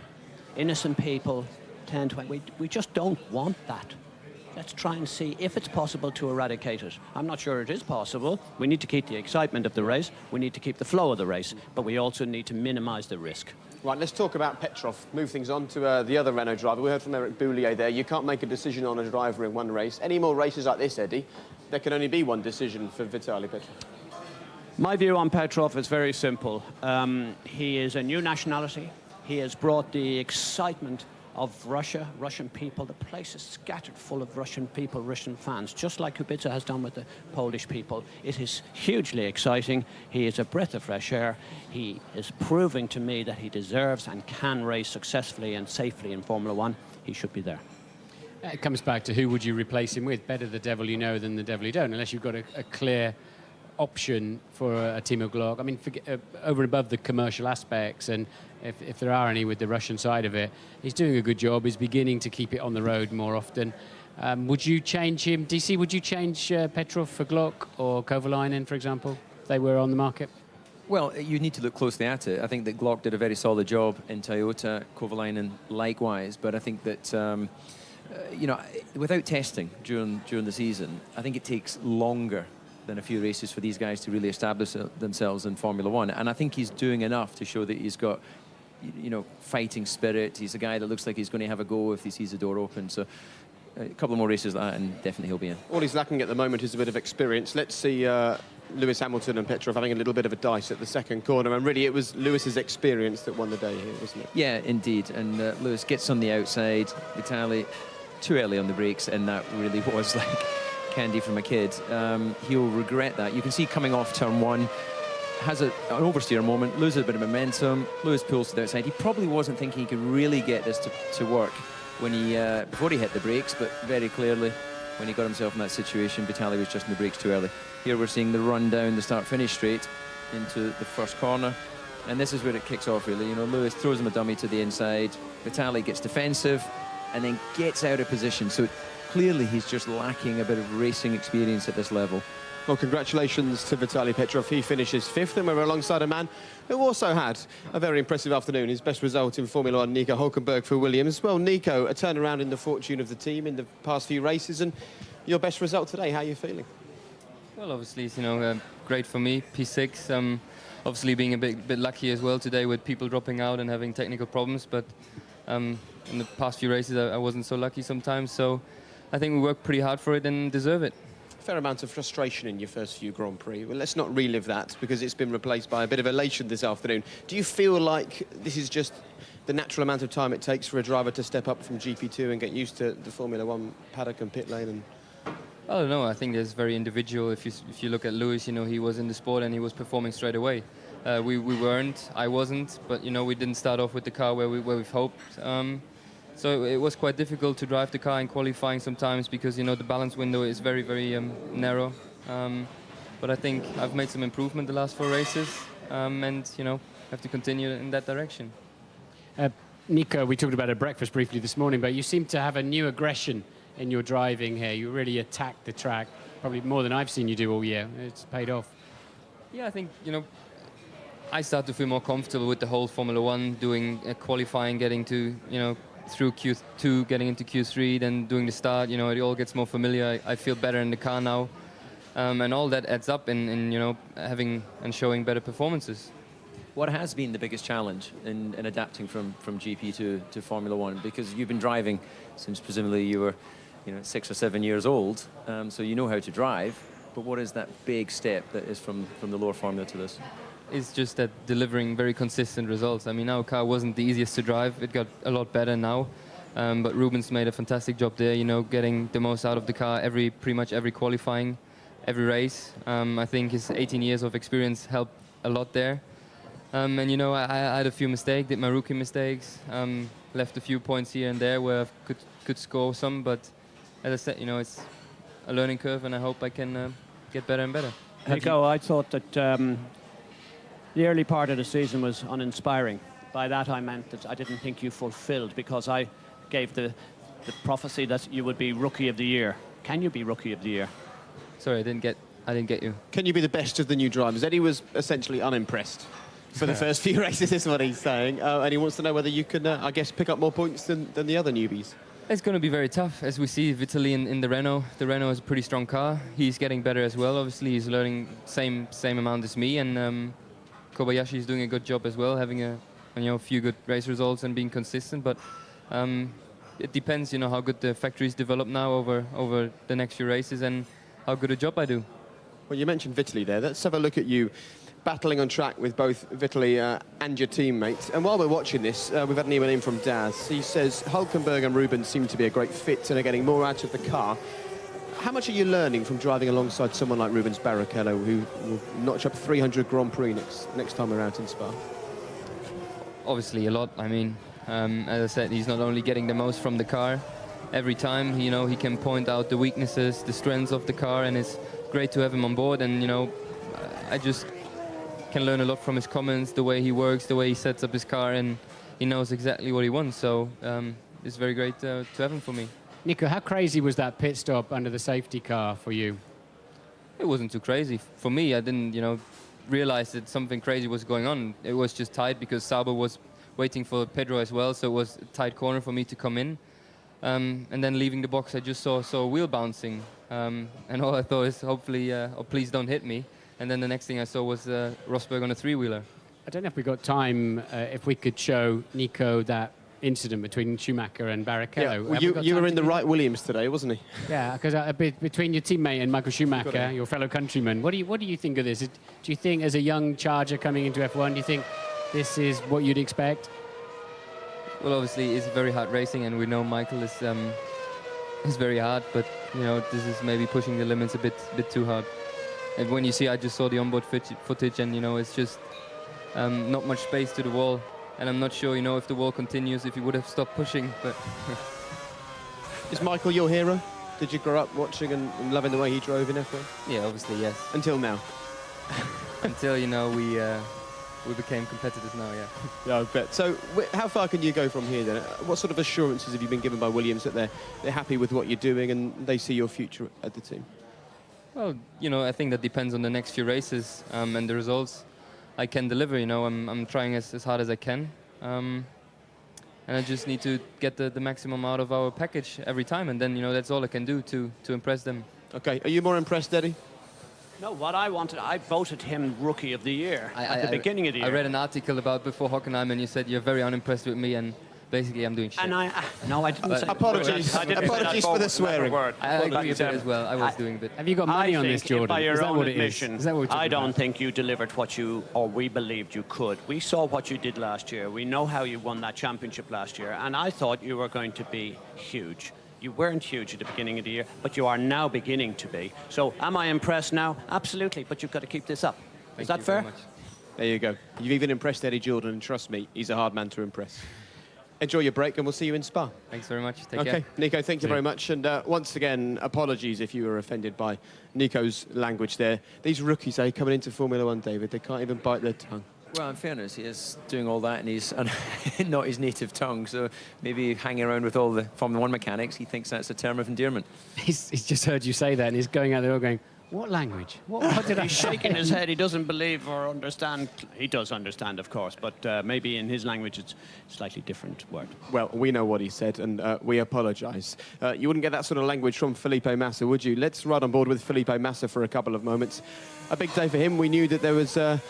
Innocent people, 10, 20, we just don't want that. Let's try and see if it's possible to eradicate it. I'm not sure it is possible. We need to keep the excitement of the race. We need to keep the flow of the race, but we also need to minimise the risk. Right, let's talk about Petrov. Move things on to the other Renault driver. We heard from Eric Boulier there. You can't make a decision on a driver in one race. Any more races like this, Eddie, there can only be one decision for Vitaly Petrov. My view on Petrov is very simple. He is a new nationality. He has brought the excitement of Russia, Russian people. The place is scattered full of Russian people, Russian fans, just like Kubica has done with the Polish people. It is hugely exciting. He is a breath of fresh air. He is proving to me that he deserves and can race successfully and safely in Formula One. He should be there. It comes back to who would you replace him with? Better the devil you know than the devil you don't, unless you've got a clear option for a Timo Glock. I mean, over and above the commercial aspects, and if there are any with the Russian side of it, he's doing a good job. He's beginning to keep it on the road more often. Would you change him? DC, would you change Petrov for Glock or Kovalainen, for example, if they were on the market? Well, you need to look closely at it. I think that Glock did a very solid job in Toyota, Kovalainen likewise, but I think that you know, without testing during the season, I think it takes longer than a few races for these guys to really establish themselves in Formula One. And I think he's doing enough to show that he's got, you know, fighting spirit. He's a guy that looks like he's going to have a go if he sees the door open. So a couple of more races like that and definitely he'll be in. All he's lacking at the moment is a bit of experience. Let's see Lewis Hamilton and Petrov having a little bit of a dice at the second corner. And really it was Lewis's experience that won the day here, wasn't it? Yeah, indeed. And Lewis gets on the outside. Vitaly too early on the brakes, and that really was like candy from a kid. He'll regret that. You can see coming off turn one, has an oversteer moment, loses a bit of momentum. Lewis pulls to the outside. He probably wasn't thinking he could really get this to work when he before he hit the brakes, but very clearly when he got himself in that situation, Vitaly was just in the brakes too early. Here we're seeing the run down the start-finish straight into the first corner, and this is where it kicks off really. You know, Lewis throws him a dummy to the inside. Vitaly gets defensive and then gets out of position. So clearly he's just lacking a bit of racing experience at this level. Well, congratulations to Vitaly Petrov. He finishes fifth, and we're alongside a man who also had a very impressive afternoon. His best result in Formula One, Nico Hulkenberg for Williams. Well, Nico, a turnaround in the fortune of the team in the past few races, and your best result today. How are you feeling? Well, obviously, you know, great for me, P6. Obviously being a bit lucky as well today with people dropping out and having technical problems, but in the past few races I wasn't so lucky sometimes, so I think we worked pretty hard for it and deserve it. Fair amount of frustration in your first few Grand Prix. Well, let's not relive that because it's been replaced by a bit of elation this afternoon. Do you feel like this is just the natural amount of time it takes for a driver to step up from GP2 and get used to the Formula One paddock and pit lane? I don't know. I think it's very individual. If you look at Lewis, you know, he was in the sport and he was performing straight away. We weren't. I wasn't. But you know, we didn't start off with the car where we've hoped. So it was quite difficult to drive the car in qualifying sometimes because, you know, the balance window is very, very narrow. But I think I've made some improvement the last 4 races and, you know, have to continue in that direction. Nico, we talked about at breakfast briefly this morning, but you seem to have a new aggression in your driving here. You really attack the track, probably more than I've seen you do all year. It's paid off. Yeah, I think, you know, I start to feel more comfortable with the whole Formula One, doing qualifying, getting to, you know, through Q2, getting into Q3, then doing the start, you know, it all gets more familiar. I feel better in the car now. And all that adds up in, you know, having and showing better performances. What has been the biggest challenge in adapting from GP to Formula One? Because you've been driving since presumably you were, you know, 6 or 7 years old, so you know how to drive. But what is that big step that is from the lower formula to this? is just that delivering very consistent results. I mean, our car wasn't the easiest to drive. It got a lot better now. But Rubens made a fantastic job there, you know, getting the most out of the car pretty much every qualifying, every race. I think his 18 years of experience helped a lot there. And, you know, I had a few mistakes, did my rookie mistakes, left a few points here and there where I could score some. But as I said, you know, it's a learning curve, and I hope I can get better and better. Nico, I thought that the early part of the season was uninspiring. By that I meant that I didn't think you fulfilled, because I gave the prophecy that you would be Rookie of the Year. Can you be Rookie of the Year? Sorry, I didn't get you. Can you be the best of the new drivers? Eddie was essentially unimpressed for the first few races, is what he's saying. And he wants to know whether you can, I guess, pick up more points than the other newbies. It's going to be very tough, as we see Vitaly in the Renault. The Renault is a pretty strong car. He's getting better as well. Obviously, he's learning same amount as me, and Kobayashi is doing a good job as well, having a few good race results and being consistent. But it depends, you know, how good the factories develop now over the next few races and how good a job I do. Well, you mentioned Vitaly there. Let's have a look at you battling on track with both Vitaly and your teammates. And while we're watching this, we've had an email in from Daz. He says Hulkenberg and Rubens seem to be a great fit and are getting more out of the car. How much are you learning from driving alongside someone like Rubens Barrichello, who will notch up 300 Grand Prix next time we're out in Spa? Obviously a lot. I mean, as I said, he's not only getting the most from the car every time, you know, he can point out the weaknesses, the strengths of the car, and it's great to have him on board. And, you know, I just can learn a lot from his comments, the way he works, the way he sets up his car, and he knows exactly what he wants. So it's very great to have him for me. Nico, how crazy was that pit stop under the safety car for you? It wasn't too crazy. For me, I didn't, you know, realize that something crazy was going on. It was just tight because Sauber was waiting for Pedro as well, so it was a tight corner for me to come in. And then leaving the box, I just saw a wheel bouncing. And all I thought is, hopefully, please don't hit me. And then the next thing I saw was Rosberg on a three-wheeler. I don't know if we got time, if we could show Nico that incident between Schumacher and Barrichello. Yeah. Well, you were in the right Williams today, wasn't he? Yeah, because between your teammate and Michael Schumacher, your fellow countryman, what do you think of this? Do you think, as a young charger coming into F1, do you think this is what you'd expect? Well, obviously, it's very hard racing, and we know Michael is very hard, but you know, this is maybe pushing the limits a bit too hard. And when you see, I just saw the onboard footage, and you know, it's just not much space to the wall. And I'm not sure, you know, if the wall continues, if he would have stopped pushing. But is Michael your hero? Did you grow up watching and loving the way he drove in F1? Yeah, obviously, yes. Until now? Until, you know, we became competitors now, yeah. Yeah, I bet. So how far can you go from here then? What sort of assurances have you been given by Williams that they're happy with what you're doing and they see your future at the team? Well, you know, I think that depends on the next few races and the results I can deliver. You know, I'm trying as hard as I can, and I just need to get the maximum out of our package every time, and then, you know, that's all I can do to impress them. Okay, are you more impressed, Eddie? No, what I wanted, I voted him Rookie of the Year at the beginning of the year. I read an article about before Hockenheim, and you said you're very unimpressed with me, and basically I'm doing shit. And I didn't say apologies. Apologies for the swearing. I agree a bit as well. I was doing a bit. Have you got money on this, Jordan? By your Is that own what it is? admission, Is that what I don't think you delivered what we believed you could. We saw what you did last year. We know how you won that championship last year, and I thought you were going to be huge. You weren't huge at the beginning of the year, but you are now beginning to be. So am I impressed now? Absolutely, but you've got to keep this up. Is that fair? There you go. You've even impressed Eddie Jordan, and trust me, he's a hard man to impress. Enjoy your break, and we'll see you in Spa. Thanks very much. Take care. Okay, Nico, thank you very much. And once again, apologies if you were offended by Nico's language there. These rookies, coming into Formula One, David, they can't even bite their tongue. Well, in fairness, he is doing all that, and he's not his native tongue. So maybe hanging around with all the Formula One mechanics, he thinks that's a term of endearment. He's just heard you say that, and he's going out there going, what language? What did He's shaking his head. He doesn't believe or understand. He does understand, of course, but maybe in his language it's a slightly different word. Well, we know what he said, and we apologise. You wouldn't get that sort of language from Felipe Massa, would you? Let's ride on board with Felipe Massa for a couple of moments. A big day for him. We knew that there was a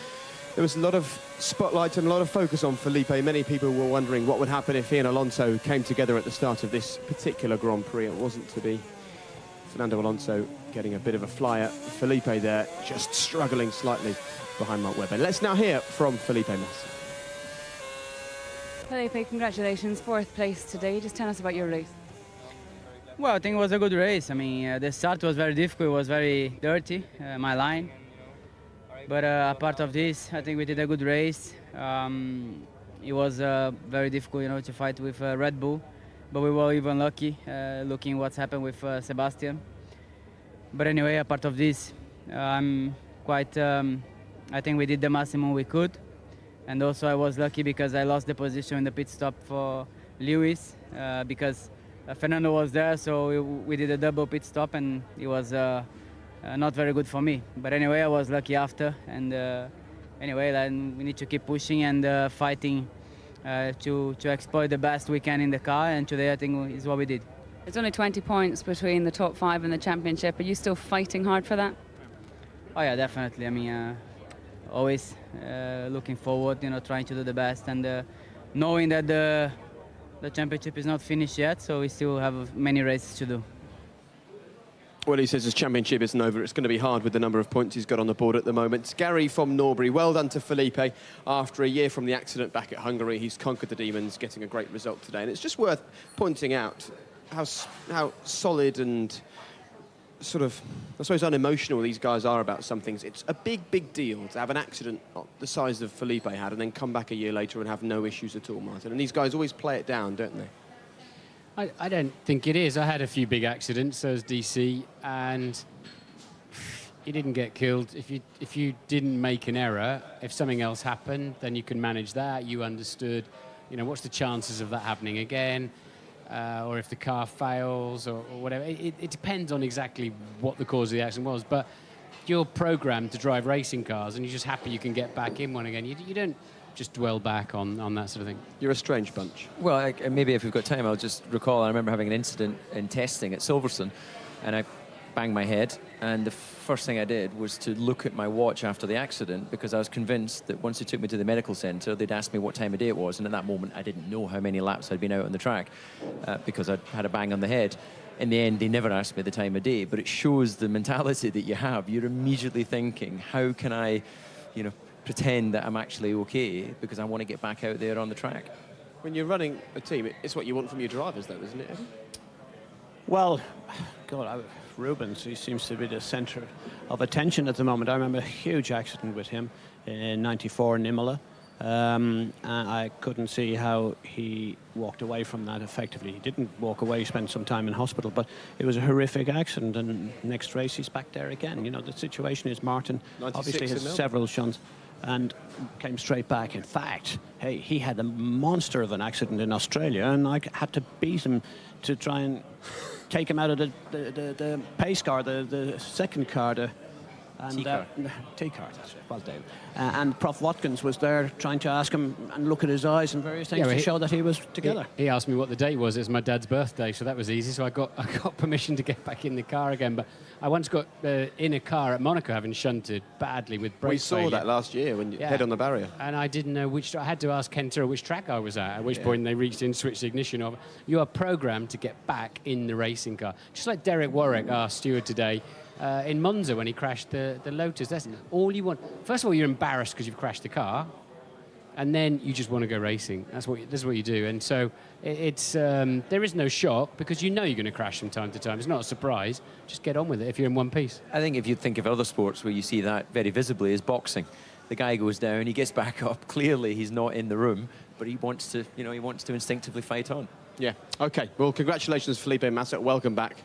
lot of spotlight and a lot of focus on Felipe. Many people were wondering what would happen if he and Alonso came together at the start of this particular Grand Prix. It wasn't to be. Fernando Alonso getting a bit of a flyer. Felipe there just struggling slightly behind Mark Webber. Let's now hear from Felipe Massa. Felipe, congratulations, 4th place today. Just tell us about your race. Well, I think it was a good race. I mean, the start was very difficult. It was very dirty, my line. But apart of this, I think we did a good race. It was very difficult, you know, to fight with Red Bull. But we were even lucky, looking what's happened with Sebastian. But anyway, apart of this, I'm quite. I think we did the maximum we could, and also I was lucky because I lost the position in the pit stop for Lewis because Fernando was there, so we did a double pit stop, and it was not very good for me. But anyway, I was lucky after, and anyway, then we need to keep pushing and fighting to exploit the best we can in the car, and today I think is what we did. It's only 20 points between the top 5 and the championship. Are you still fighting hard for that? Oh yeah, definitely. I mean, always looking forward, you know, trying to do the best, and knowing that the championship is not finished yet, so we still have many races to do. Well, he says his championship isn't over. It's going to be hard with the number of points he's got on the board at the moment. Gary from Norbury, well done to Felipe. After a year from the accident back at Hungary, he's conquered the demons, getting a great result today. And it's just worth pointing out how solid and sort of, I suppose, unemotional these guys are about some things. It's a big, big deal to have an accident the size of Felipe had and then come back a year later and have no issues at all, Martin. And these guys always play it down, don't they? I don't think it is. I had a few big accidents, so as DC, and you didn't get killed. If you didn't make an error, if something else happened, then you can manage that. You understood, you know, what's the chances of that happening again, or if the car fails or whatever. It depends on exactly what the cause of the accident was, but you're programmed to drive racing cars, and you're just happy you can get back in one again. You don't just dwell back on that sort of thing. You're a strange bunch. Well, maybe if we've got time, I'll just recall, I remember having an incident in testing at Silverstone, and I banged my head, and the first thing I did was to look at my watch after the accident, because I was convinced that once they took me to the medical centre, they'd ask me what time of day it was, and at that moment I didn't know how many laps I'd been out on the track because I'd had a bang on the head. In the end, they never asked me the time of day, but it shows the mentality that you have. You're immediately thinking, how can I, you know, pretend that I'm actually okay because I want to get back out there on the track. When you're running a team, it's what you want from your drivers, though, isn't it? Well, God, Rubens, he seems to be the centre of attention at the moment. I remember a huge accident with him in '94 in Imola. And I couldn't see how he walked away from that effectively. He didn't walk away, he spent some time in hospital, but it was a horrific accident, and next race he's back there again. You know, the situation is Martin obviously has several shunts and came straight back. In fact, hey, he had a monster of an accident in Australia, and I had to beat him to try and take him out of the pace car, the second car, T-car, that's right. Well, Dave. And Prof. Watkins was there trying to ask him and look at his eyes and various things to show that he was together. He asked me what the date was. It was my dad's birthday, so that was easy. So I got permission to get back in the car again. But I once got in a car at Monaco having shunted badly with brake failure. We saw that last year when you head on the barrier. And I didn't know which. I had to ask Kentaro which track I was at which point they reached in, switched the ignition off. You are programmed to get back in the racing car. Just like Derek Warwick, our steward today, in Monza when he crashed the Lotus. That's all you want. First of all, you're embarrassed because you've crashed the car, and then you just want to go racing. This is what you do. And so it's there is no shock because you know you're going to crash from time to time. It's not a surprise. Just get on with it if you're in one piece. I think if you think of other sports where you see that very visibly is boxing. The guy goes down, he gets back up. Clearly, he's not in the room, but he wants to instinctively fight on. Yeah. Okay. Well, congratulations, Felipe Massa. Welcome back.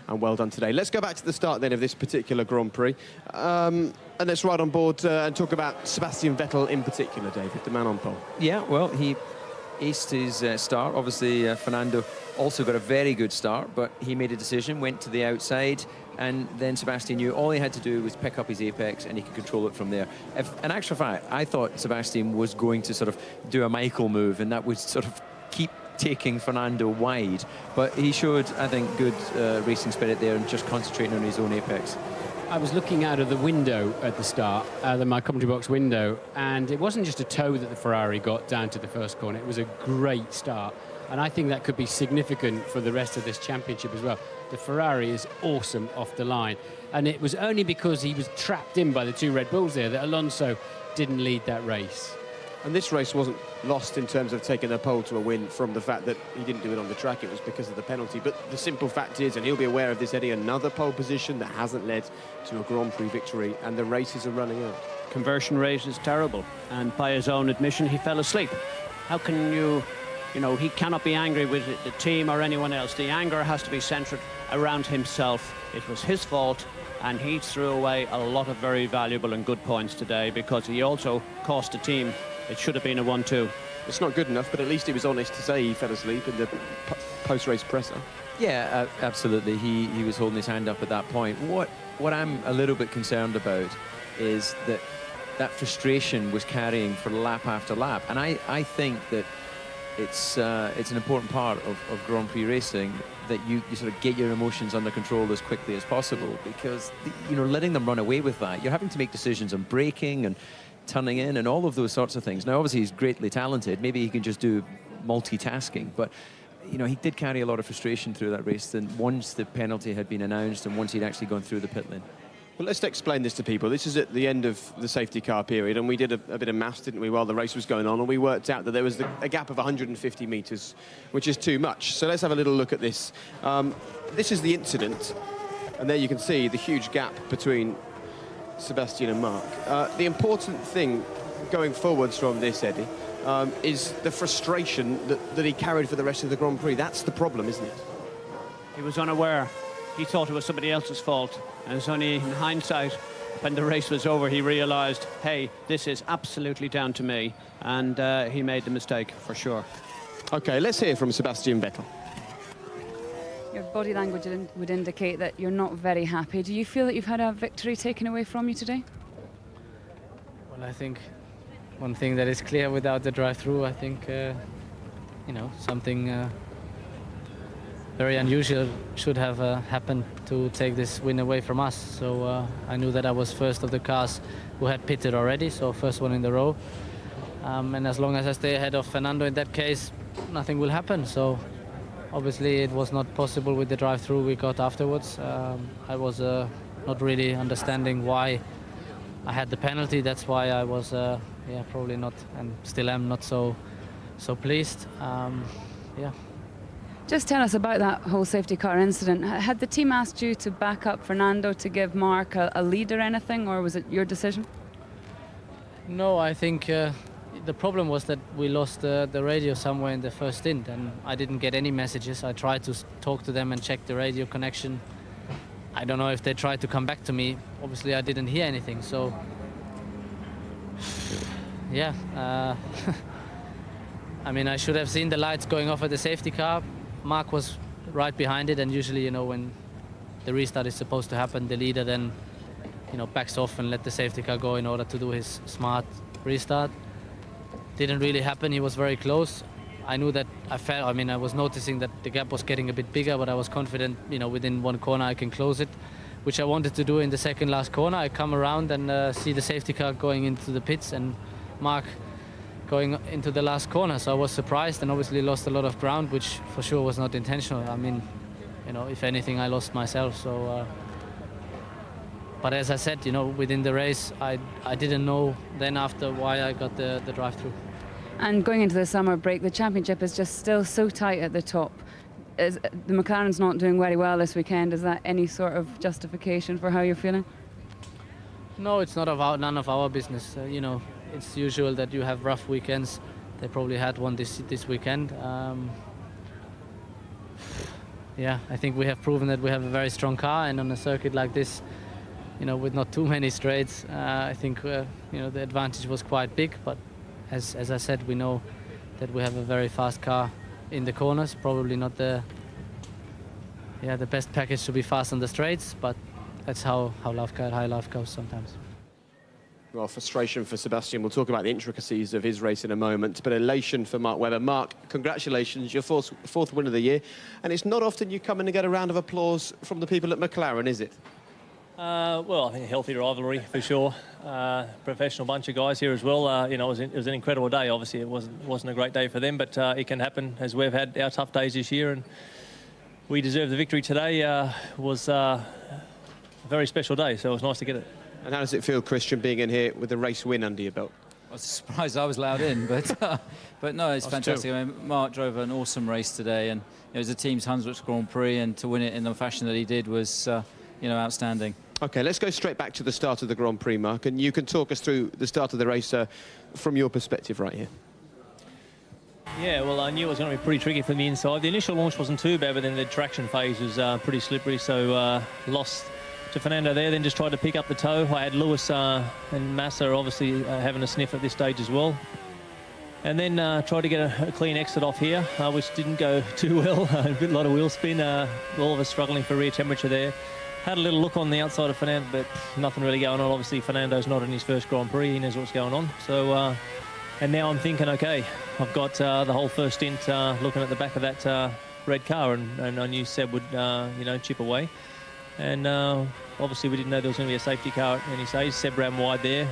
And well done today. Let's go back to the start then of this particular Grand Prix. And let's ride on board and talk about Sebastian Vettel in particular, David, the man on pole. Yeah, well, he aced his start. Obviously, Fernando also got a very good start, but he made a decision, went to the outside, and then Sebastian knew all he had to do was pick up his apex and he could control it from there. In actual fact, I thought Sebastian was going to sort of do a Michael move, and that would sort of keep taking Fernando wide, but he showed, I think, good racing spirit there and just concentrating on his own apex. I was looking out of the window at the start, my commentary box window, and it wasn't just a toe that the Ferrari got down to the first corner. It was a great start. And I think that could be significant for the rest of this championship as well. The Ferrari is awesome off the line. And it was only because he was trapped in by the two Red Bulls there that Alonso didn't lead that race. And this race wasn't lost in terms of taking the pole to a win from the fact that he didn't do it on the track. It was because of the penalty. But the simple fact is, and he'll be aware of this, Eddie, another pole position that hasn't led to a Grand Prix victory, and the races are running out. Conversion rate is terrible, and by his own admission, he fell asleep. How can you know, he cannot be angry with the team or anyone else. The anger has to be centred around himself. It was his fault, and he threw away a lot of very valuable and good points today because he also cost the team. It should have been a 1-2. It's not good enough, but at least he was honest to say he fell asleep in the post-race presser. Yeah, absolutely. He was holding his hand up at that point. What I'm a little bit concerned about is that frustration was carrying for lap after lap. And I think that it's an important part of Grand Prix racing that you sort of get your emotions under control as quickly as possible, because letting them run away with that, you're having to make decisions on braking and turning in and all of those sorts of things. Now, obviously, he's greatly talented. Maybe he can just do multitasking, but he did carry a lot of frustration through that race. Then once the penalty had been announced and once he'd actually gone through the pit lane. Well, let's explain this to people. This is at the end of the safety car period, and we did a bit of maths, didn't we, while the race was going on, and we worked out that there was a gap of 150 metres, which is too much. So let's have a little look at this. This is the incident, and there you can see the huge gap between Sebastian and Mark. The important thing going forwards from this, Eddie, is the frustration that he carried for the rest of the Grand Prix. That's the problem, isn't it? He was unaware. He thought it was somebody else's fault. And it's only in hindsight, when the race was over, he realised, hey, this is absolutely down to me. And he made the mistake, for sure. OK, let's hear from Sebastian Vettel. Your body language would indicate that you're not very happy. Do you feel that you've had a victory taken away from you today? Well, I think one thing that is clear without the drive-through, I think, something very unusual should have happened to take this win away from us. So I knew that I was first of the cars who had pitted already, so first one in the row. And as long as I stay ahead of Fernando in that case, nothing will happen. So obviously it was not possible with the drive-through we got afterwards. I was not really understanding why I had the penalty. That's why I was probably not, and still am not so pleased. Just tell us about that whole safety car incident. Had the team asked you to back up Fernando to give Mark a lead or anything, or was it your decision? No, I think the problem was that we lost the radio somewhere in the first stint, and I didn't get any messages. I tried to talk to them and check the radio connection. I don't know if they tried to come back to me. Obviously, I didn't hear anything, so yeah. I mean, I should have seen the lights going off at the safety car. Mark was right behind it, and usually, when the restart is supposed to happen, the leader then, backs off and let the safety car go in order to do his smart restart. Didn't really happen. He was very close. I knew that I was noticing that the gap was getting a bit bigger, but I was confident, within one corner I can close it, which I wanted to do in the second last corner. I come around and see the safety car going into the pits and Mark going into the last corner. So I was surprised and obviously lost a lot of ground, which for sure was not intentional. I mean, if anything, I lost myself. So, but as I said, within the race, I didn't know then after why I got the drive-through. And going into the summer break, the championship is just still so tight at the top. The McLaren's not doing very well this weekend. Is that any sort of justification for how you're feeling? No, it's not none of our business. It's usual that you have rough weekends. They probably had one this weekend. I think we have proven that we have a very strong car, and on a circuit like this, with not too many straights, I think the advantage was quite big. But as I said, we know that we have a very fast car in the corners. Probably not the best package to be fast on the straights, but that's how high life goes sometimes. Well, frustration for Sebastian. We'll talk about the intricacies of his race in a moment, but elation for Mark Webber. Mark, congratulations, your fourth win of the year. And it's not often you come in and get a round of applause from the people at McLaren, is it? Well, I think a healthy rivalry for sure. Professional bunch of guys here as well. You know, it was an incredible day. Obviously, it wasn't a great day for them, but it can happen as we've had our tough days this year, and we deserve the victory today. Was a very special day, so it was nice to get it. And how does it feel, Christian, being in here with a race win under your belt? I was surprised I was allowed in, but no, it's fantastic. I mean, Mark drove an awesome race today, and it was the team's 100th Grand Prix, and to win it in the fashion that he did was, you know, outstanding. OK, let's go straight back to the start of the Grand Prix, Mark, and you can talk us through the start of the race from your perspective right here. Yeah, well, I knew it was going to be pretty tricky from the inside. The initial launch wasn't too bad, but then the traction phase was pretty slippery, so lost to Fernando there, then just tried to pick up the toe. I had Lewis and Massa obviously having a sniff at this stage as well. And then tried to get a clean exit off here, which didn't go too well. A lot of wheel spin, all of us struggling for rear temperature there. Had a little look on the outside of Fernando, but nothing really going on. Obviously, Fernando's not in his first Grand Prix. He knows what's going on. So, and now I'm thinking, OK, I've got the whole first stint looking at the back of that red car, and I knew Seb would, you know, chip away. And obviously we didn't know there was going to be a safety car at any stage. Seb ran wide there.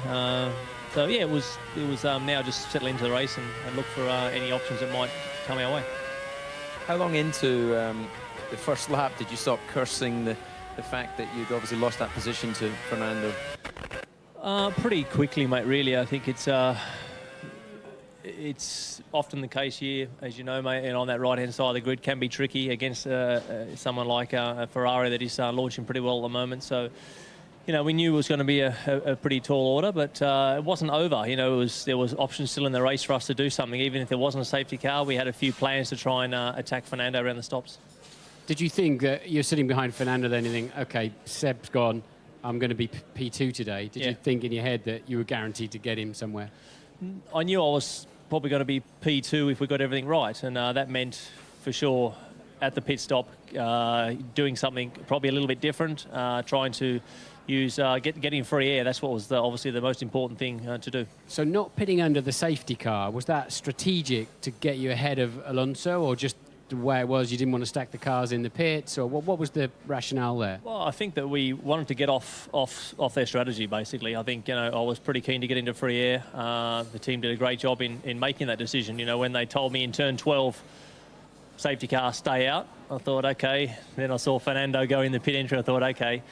So yeah, it was now just settle into the race and look for any options that might come our way. How long into the first lap did you stop cursing the fact that you'd obviously lost that position to Fernando? Pretty quickly, mate, really. I think it's often the case here, as you know, mate, and on that right-hand side of the grid can be tricky against someone like a Ferrari that is launching pretty well at the moment. So, you know, we knew it was going to be a pretty tall order, but it wasn't over. You know, there was options still in the race for us to do something. Even if there wasn't a safety car, we had a few plans to try and attack Fernando around the stops. Did you think that you're sitting behind Fernando then and think, OK, Seb's gone, I'm going to be P2 today? Did you think in your head that you were guaranteed to get him somewhere? I knew I was probably going to be P2 if we got everything right, and that meant for sure at the pit stop doing something probably a little bit different, trying to use getting free air. That's what was obviously the most important thing to do. So not pitting under the safety car, was that strategic to get you ahead of Alonso, or just the way it was, you didn't want to stack the cars in the pits, or what was the rationale there? Well, I think that we wanted to get off their strategy, basically. I think, you know, I was pretty keen to get into free air. The team did a great job in making that decision. You know, when they told me in turn 12, safety car, stay out, I thought, OK. Then I saw Fernando go in the pit entry, I thought, OK.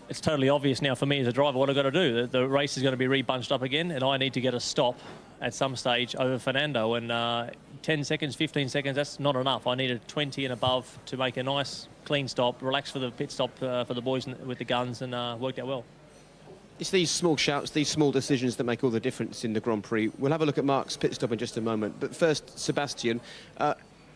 It's totally obvious now for me as a driver what I've got to do. The race is going to be re-bunched up again, and I need to get a stop at some stage over Fernando. And 10 seconds, 15 seconds, that's not enough. I needed 20 and above to make a nice, clean stop, relax for the pit stop for the boys with the guns, and worked out well. It's these small shouts, these small decisions that make all the difference in the Grand Prix. We'll have a look at Mark's pit stop in just a moment. But first, Sebastian,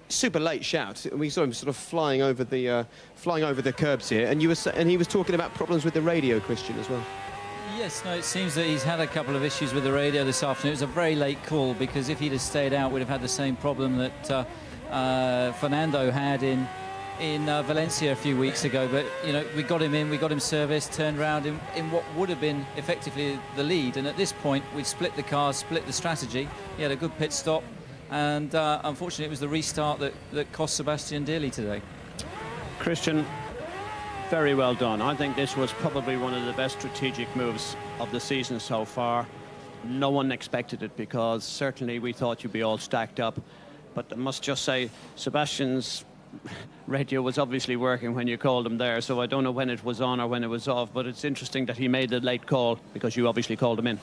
super late shout. We saw him sort of flying over the curbs here, and he was talking about problems with the radio, Christian, as well. Yes, no, it seems that he's had a couple of issues with the radio this afternoon. It was a very late call, because if he'd have stayed out, we'd have had the same problem that Fernando had in Valencia a few weeks ago. But, you know, we got him in, we got him serviced, turned around in what would have been effectively the lead. And at this point, we'd split the cars, split the strategy. He had a good pit stop. And unfortunately, it was the restart that cost Sebastian dearly today. Christian, very well done. I think this was probably one of the best strategic moves of the season so far. No one expected it, because certainly we thought you'd be all stacked up. But I must just say, Sebastian's radio was obviously working when you called him there, so I don't know when it was on or when it was off, but it's interesting that he made the late call, because you obviously called him in.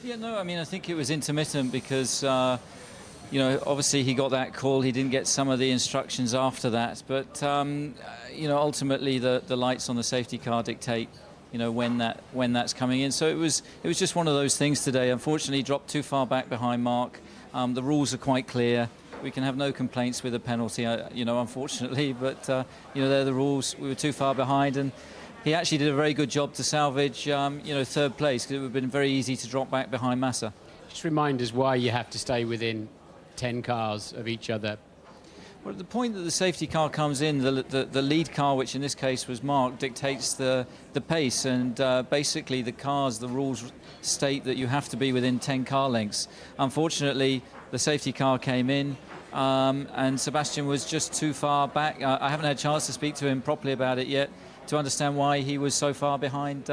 Yeah, no, I mean, I think it was intermittent, because you know, obviously he got that call. He didn't get some of the instructions after that. But, you know, ultimately the lights on the safety car dictate, you know, when that's coming in. So it was just one of those things today. Unfortunately, he dropped too far back behind Mark. The rules are quite clear. We can have no complaints with a penalty, you know, unfortunately. But, you know, they're the rules. We were too far behind. And he actually did a very good job to salvage, you know, third place, because it would have been very easy to drop back behind Massa. Just remind us why you have to stay within 10 cars of each other. Well, at the point that the safety car comes in, the lead car, which in this case was Mark, dictates the pace, and basically the rules state that you have to be within 10 car lengths. Unfortunately, the safety car came in, and Sebastian was just too far back. I haven't had a chance to speak to him properly about it yet to understand why he was so far behind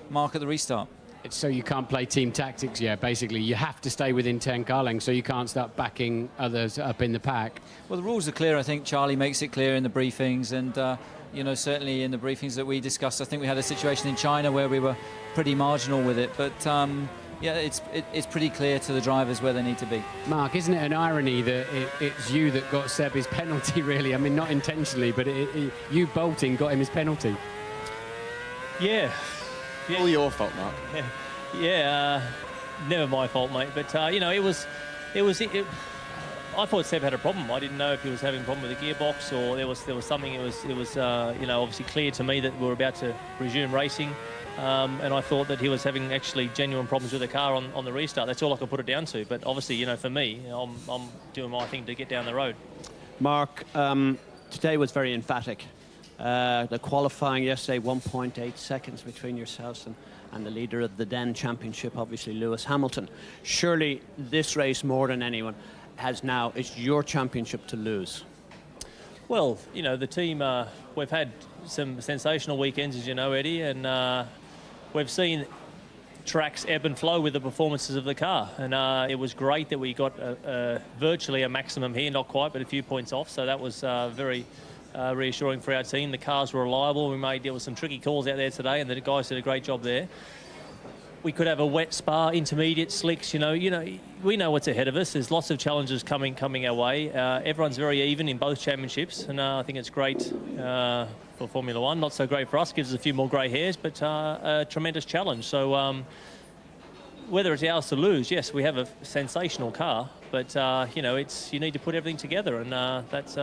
Mark at the restart. So you can't play team tactics, yeah, basically. You have to stay within 10 car lengths, so you can't start backing others up in the pack. Well, the rules are clear. I think Charlie makes it clear in the briefings, and you know, certainly in the briefings that we discussed, I think we had a situation in China where we were pretty marginal with it, but yeah, it's pretty clear to the drivers where they need to be. Mark, isn't it an irony that it's you that got Seb his penalty, really? I mean, not intentionally, but you bolting got him his penalty. Yeah. All your fault, Mark. Yeah, never my fault, mate. But you know, it was. I thought Seb had a problem. I didn't know if he was having a problem with the gearbox or there was something. It was you know, obviously clear to me that we were about to resume racing, and I thought that he was having actually genuine problems with the car on the restart. That's all I could put it down to. But obviously, you know, for me, I'm doing my thing to get down the road. Mark, today was very emphatic. The qualifying yesterday, 1.8 seconds between yourselves and the leader of the then championship, obviously Lewis Hamilton. Surely this race, more than anyone, it's your championship to lose. Well, you know, the team, we've had some sensational weekends, as you know, Eddie, and we've seen tracks ebb and flow with the performances of the car. And it was great that we got virtually a maximum here, not quite, but a few points off. So that was very reassuring for our team. The cars were reliable. We made deal with some tricky calls out there today, and the guys did a great job there. We could have a wet Spa, intermediate slicks. You know, we know what's ahead of us. There's lots of challenges coming our way. Everyone's very even in both championships, and I think it's great for Formula One. Not so great for us. Gives us a few more grey hairs, but a tremendous challenge. So whether it's ours to lose, yes, we have a sensational car, but you know, you need to put everything together, and that's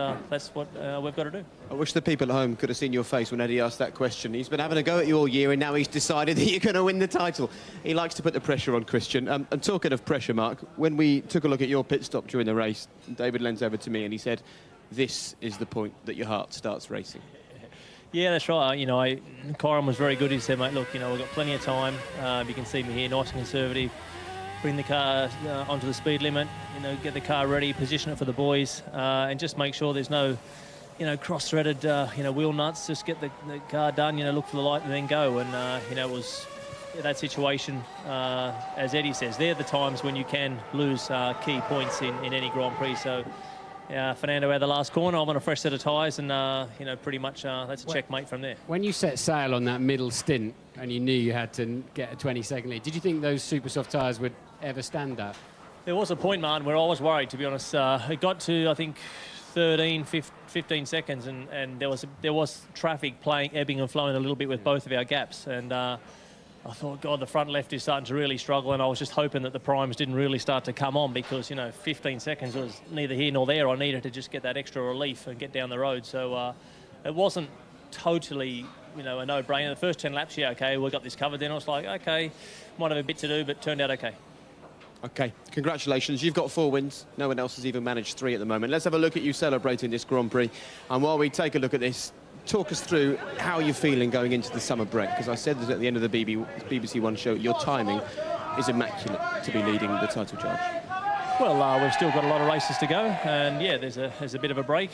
what we've got to do. I wish the people at home could have seen your face when Eddie asked that question. He's been having a go at you all year, and now he's decided that you're going to win the title. He likes to put the pressure on Christian. And talking of pressure, Mark, when we took a look at your pit stop during the race, David leans over to me and he said, "This is the point that your heart starts racing." Yeah, that's right. You know, Coram was very good. He said, "Mate, look, you know, we've got plenty of time. You can see me here, nice and conservative. Bring the car onto the speed limit. You know, get the car ready, position it for the boys, and just make sure there's no, you know, cross-threaded, you know, wheel nuts. Just get the car done. You know, look for the light and then go." And you know, it was that situation, as Eddie says, they're the times when you can lose key points in any Grand Prix. So. Fernando had the last corner. I'm on a fresh set of tyres, and you know, pretty much that's a checkmate from there. When you set sail on that middle stint and you knew you had to get a 20-second lead, did you think those super soft tyres would ever stand that? There was a point, Martin, where I was worried, to be honest. It got to, I think, 15 seconds, and there was traffic ebbing and flowing a little bit with both of our gaps, and I thought, God, the front left is starting to really struggle, and I was just hoping that the primes didn't really start to come on, because, you know, 15 seconds was neither here nor there. I needed to just get that extra relief and get down the road. So it wasn't totally, you know, a no-brainer. The first 10 laps, yeah, okay, we got this covered. Then I was like, okay, might have a bit to do, but turned out okay. Okay, congratulations. You've got 4 wins. No one else has even managed 3 at the moment. Let's have a look at you celebrating this Grand Prix. And while we take a look at this, talk us through how you're feeling going into the summer break, because I said that at the end of the BBC One show, your timing is immaculate to be leading the title charge. Well, we've still got a lot of races to go, and yeah, there's a bit of a break.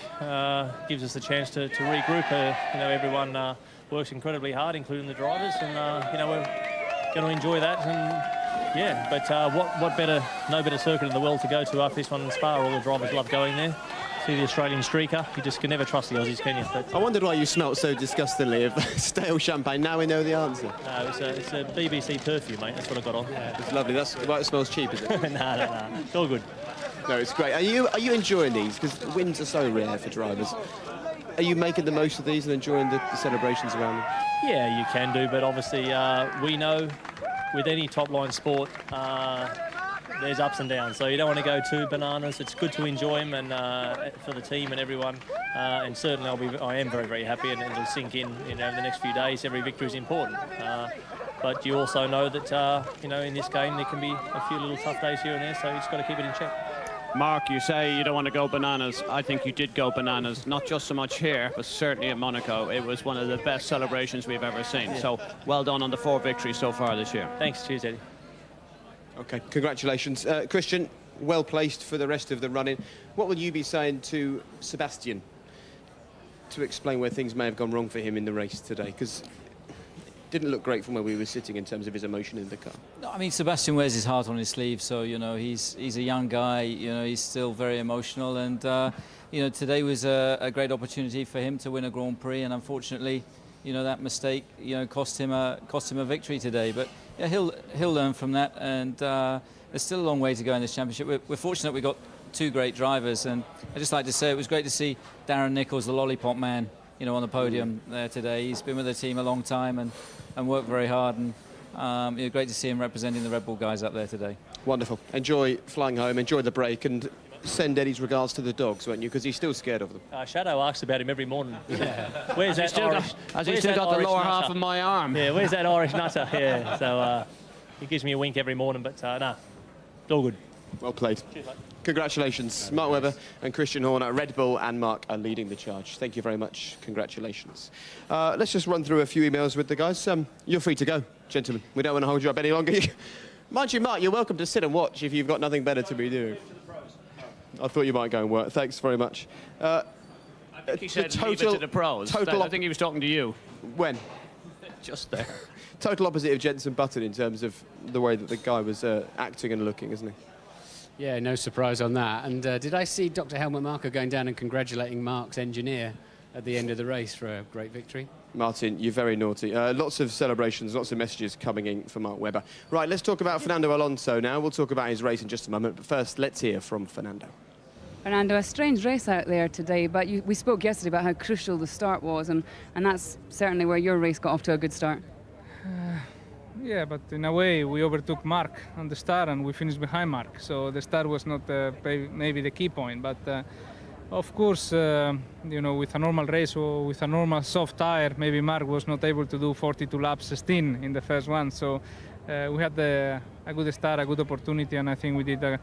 Gives us a chance to regroup. You know, everyone works incredibly hard, including the drivers, and you know, we're going to enjoy that. And yeah, but no better circuit in the world to go to after this one in Spa. All the drivers love going there. See the Australian streaker. You just can never trust the Aussies, can you? But I wondered why you smelt so disgustingly of stale champagne. Now we know the answer. No, it's a BBC perfume, mate. That's what I got on. Yeah. It's lovely. That's why it smells cheap, is it? No. It's all good. No, it's great. Are you enjoying these? Because wins are so rare for drivers. Are you making the most of these and enjoying the celebrations around them? Yeah, you can do, but obviously we know with any top-line sport, there's ups and downs, so you don't want to go too bananas. It's good to enjoy them, and for the team and everyone. And certainly, I am very, very happy, and it'll sink in. You know, the next few days, every victory is important. But you also know that you know, in this game there can be a few little tough days here and there, so you just got to keep it in check. Mark, you say you don't want to go bananas. I think you did go bananas, not just so much here, but certainly at Monaco. It was one of the best celebrations we've ever seen. Yeah. So well done on the 4 victories so far this year. Thanks. Cheers, Eddie. Okay, congratulations. Christian, well placed for the rest of the run-in. What will you be saying to Sebastian to explain where things may have gone wrong for him in the race today? Because didn't look great from where we were sitting in terms of his emotion in the car. No, I mean, Sebastian wears his heart on his sleeve, so, you know, he's a young guy, you know, he's still very emotional, and, you know, today was a great opportunity for him to win a Grand Prix, and unfortunately, you know, that mistake, you know, cost him a victory today. But yeah, he'll learn from that, and there's still a long way to go in this championship. We're fortunate we got two great drivers, and I'd just like to say it was great to see Darren Nichols, the lollipop man, you know, on the podium there today. He's been with the team a long time and worked very hard, and yeah, great to see him representing the Red Bull guys up there today. Wonderful. Enjoy flying home, enjoy the break, and send Eddie's regards to the dogs, won't you? Because he's still scared of them. Shadow asks about him every morning. Yeah. Where's that Irish? Has he still got the lower half of my arm? Yeah, where's that Irish nutter? Yeah, so he gives me a wink every morning, but no, it's all good. Well played. Cheers, mate. Congratulations, Mark Webber and Christian Horner. Red Bull and Mark are leading the charge. Thank you very much. Congratulations. Let's just run through a few emails with the guys. You're free to go, gentlemen. We don't want to hold you up any longer. Mind you, Mark, you're welcome to sit and watch if you've got nothing better to be doing. I thought you might go and work. Thanks very much. I think he said leave it to the pros. I think he was talking to you. When? Just there. Total opposite of Jenson Button in terms of the way that the guy was acting and looking, isn't he? Yeah, no surprise on that. And did I see Dr. Helmut Marko going down and congratulating Mark's engineer at the end of the race for a great victory? Martin, you're very naughty. Lots of celebrations, lots of messages coming in for Mark Webber. Right, let's talk about Fernando Alonso now. We'll talk about his race in just a moment. But first, let's hear from Fernando. Fernando, a strange race out there today, but we spoke yesterday about how crucial the start was, and that's certainly where your race got off to a good start. Yeah, but in a way we overtook Mark on the start and we finished behind Mark. So the start was not maybe the key point. But of course, you know, with a normal race or with a normal soft tire, maybe Mark was not able to do 42 laps 16 in the first one. So we had a good start, a good opportunity, and I think we did a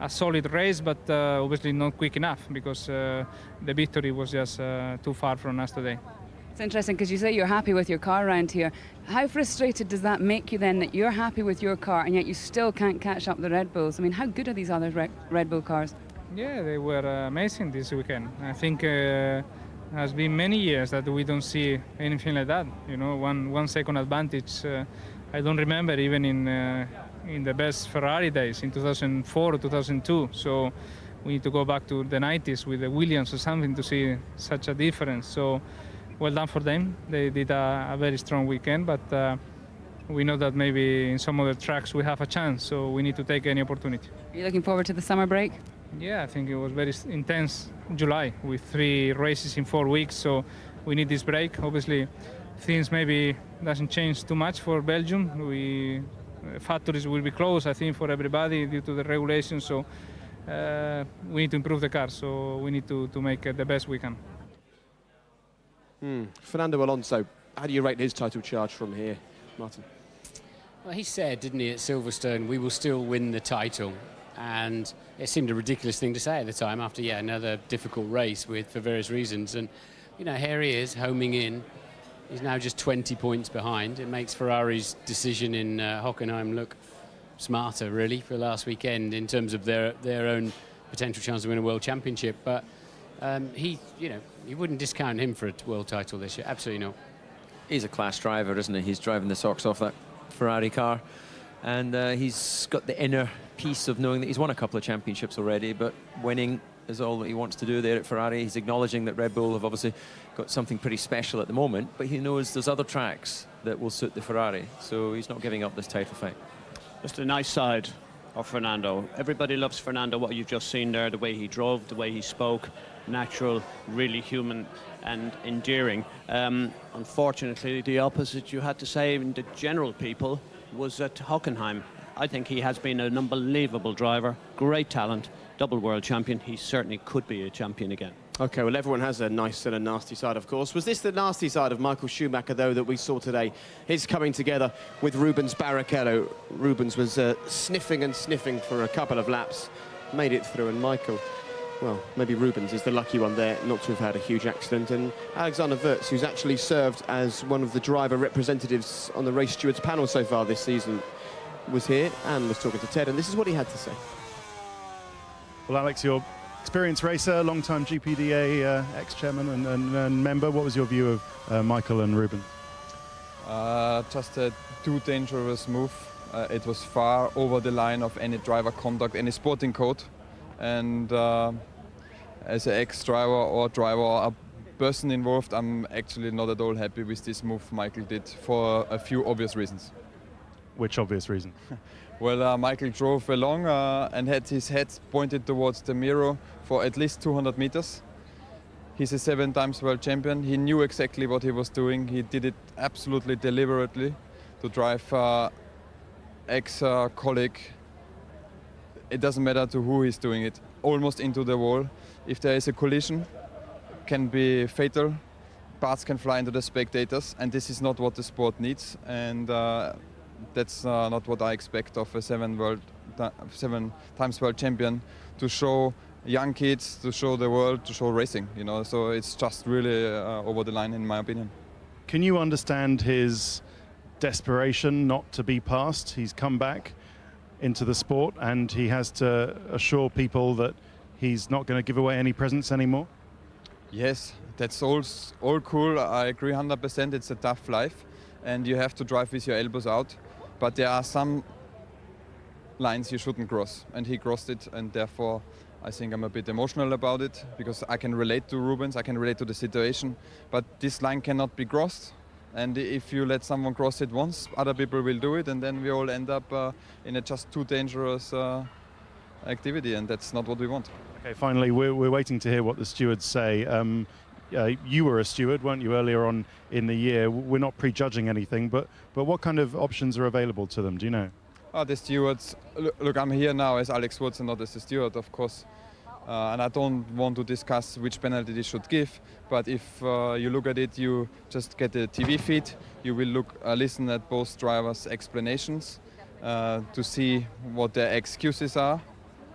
solid race, but obviously not quick enough because the victory was just too far from us today. It's interesting because you say you're happy with your car around here. How frustrated does that make you then that you're happy with your car and yet you still can't catch up the Red Bulls? I mean, how good are these other Red Bull cars? Yeah, they were amazing this weekend. I think has been many years that we don't see anything like that. You know, one second advantage. I don't remember even in the best Ferrari days in 2004 or 2002. So we need to go back to the 90s with the Williams or something to see such a difference. So well done for them. They did a very strong weekend, but we know that maybe in some other tracks we have a chance, so we need to take any opportunity. Are you looking forward to the summer break? Yeah, I think it was very intense July with 3 races in 4 weeks, so we need this break. Obviously, things maybe doesn't change too much for Belgium. Factories will be closed, I think, for everybody due to the regulations, so we need to improve the car, so we need to make the best we can. Fernando Alonso, how do you rate his title charge from here, Martin? Well, he said, didn't he, at Silverstone, we will still win the title. And it seemed a ridiculous thing to say at the time after, another difficult race for various reasons. And, you know, here he is, homing in. He's now just 20 points behind. It makes Ferrari's decision in Hockenheim look smarter, really, for last weekend in terms of their own potential chance to win a world championship. But you wouldn't discount him for a world title this year. Absolutely not. He's a class driver, isn't he? He's driving the socks off that Ferrari car. And he's got the inner peace of knowing that he's won a couple of championships already, but winning is all that he wants to do there at Ferrari. He's acknowledging that Red Bull have obviously got something pretty special at the moment, but he knows there's other tracks that will suit the Ferrari, so he's not giving up this title fight. Just a nice side of Fernando. Everybody loves Fernando, what you've just seen there, the way he drove, the way he spoke, natural, really human and endearing. Unfortunately, the opposite, you had to say, in the general people, was at Hockenheim. I think he has been an unbelievable driver, great talent, double world champion. He certainly could be a champion again. OK, well, everyone has a nice and a nasty side, of course. Was this the nasty side of Michael Schumacher, though, that we saw today? His coming together with Rubens Barrichello. Rubens was sniffing and sniffing for a couple of laps, made it through, and Michael, well, maybe Rubens is the lucky one there not to have had a huge accident. And Alexander Wurz, who's actually served as one of the driver representatives on the race stewards panel so far this season, was here and was talking to Ted, and this is what he had to say. Well, Alex, you're experienced racer, long-time GPDA ex-chairman and member. What was your view of Michael and Ruben? Just a too dangerous move. It was far over the line of any driver conduct, any sporting code. And as an ex-driver or driver or a person involved, I'm actually not at all happy with this move Michael did for a few obvious reasons. Which obvious reason? Well, Michael drove along and had his head pointed towards the mirror for at least 200 meters. He's a 7 times world champion. He knew exactly what he was doing. He did it absolutely deliberately to drive ex-colleague. It doesn't matter to who he's doing it, almost into the wall. If there is a collision, can be fatal. Parts can fly into the spectators, and this is not what the sport needs. And that's not what I expect of a 7 times world champion, to show young kids, to show the world, to show racing. You know, so it's just really over the line, in my opinion. Can you understand his desperation not to be passed? He's come back into the sport, and he has to assure people that he's not going to give away any presents anymore. Yes, that's all cool. I agree 100%. It's a tough life, and you have to drive with your elbows out. But there are some lines you shouldn't cross, and he crossed it, and therefore I think I'm a bit emotional about it, because I can relate to Rubens, I can relate to the situation, but this line cannot be crossed. And if you let someone cross it once, other people will do it, and then we all end up in a just too dangerous activity, and that's not what we want. Okay, finally, we're waiting to hear what the stewards say. You were a steward, weren't you, earlier on in the year? We're not prejudging anything, but what kind of options are available to them? Do you know? The stewards, look, I'm here now as Alex Woods and not as a steward, of course. And I don't want to discuss which penalty they should give, but if you look at it, you just get a TV feed. You will listen at both drivers' explanations to see what their excuses are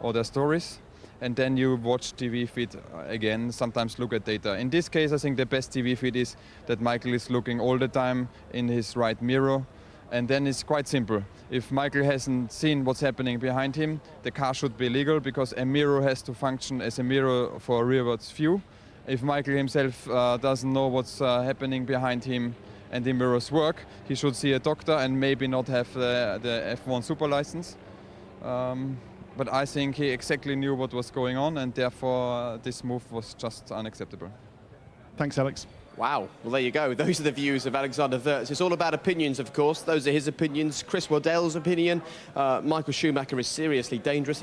or their stories. And then you watch TV feed again, sometimes look at data. In this case, I think the best TV feed is that Michael is looking all the time in his right mirror. And then it's quite simple. If Michael hasn't seen what's happening behind him, the car should be legal, because a mirror has to function as a mirror for a rearwards view. If Michael himself doesn't know what's happening behind him and the mirrors work, he should see a doctor and maybe not have the F1 super license. But I think he exactly knew what was going on, and therefore this move was just unacceptable. Thanks, Alex. Wow, well, there you go. Those are the views of Alexander Wurz. It's all about opinions, of course. Those are his opinions. Chris Waddell's opinion. Michael Schumacher is seriously dangerous.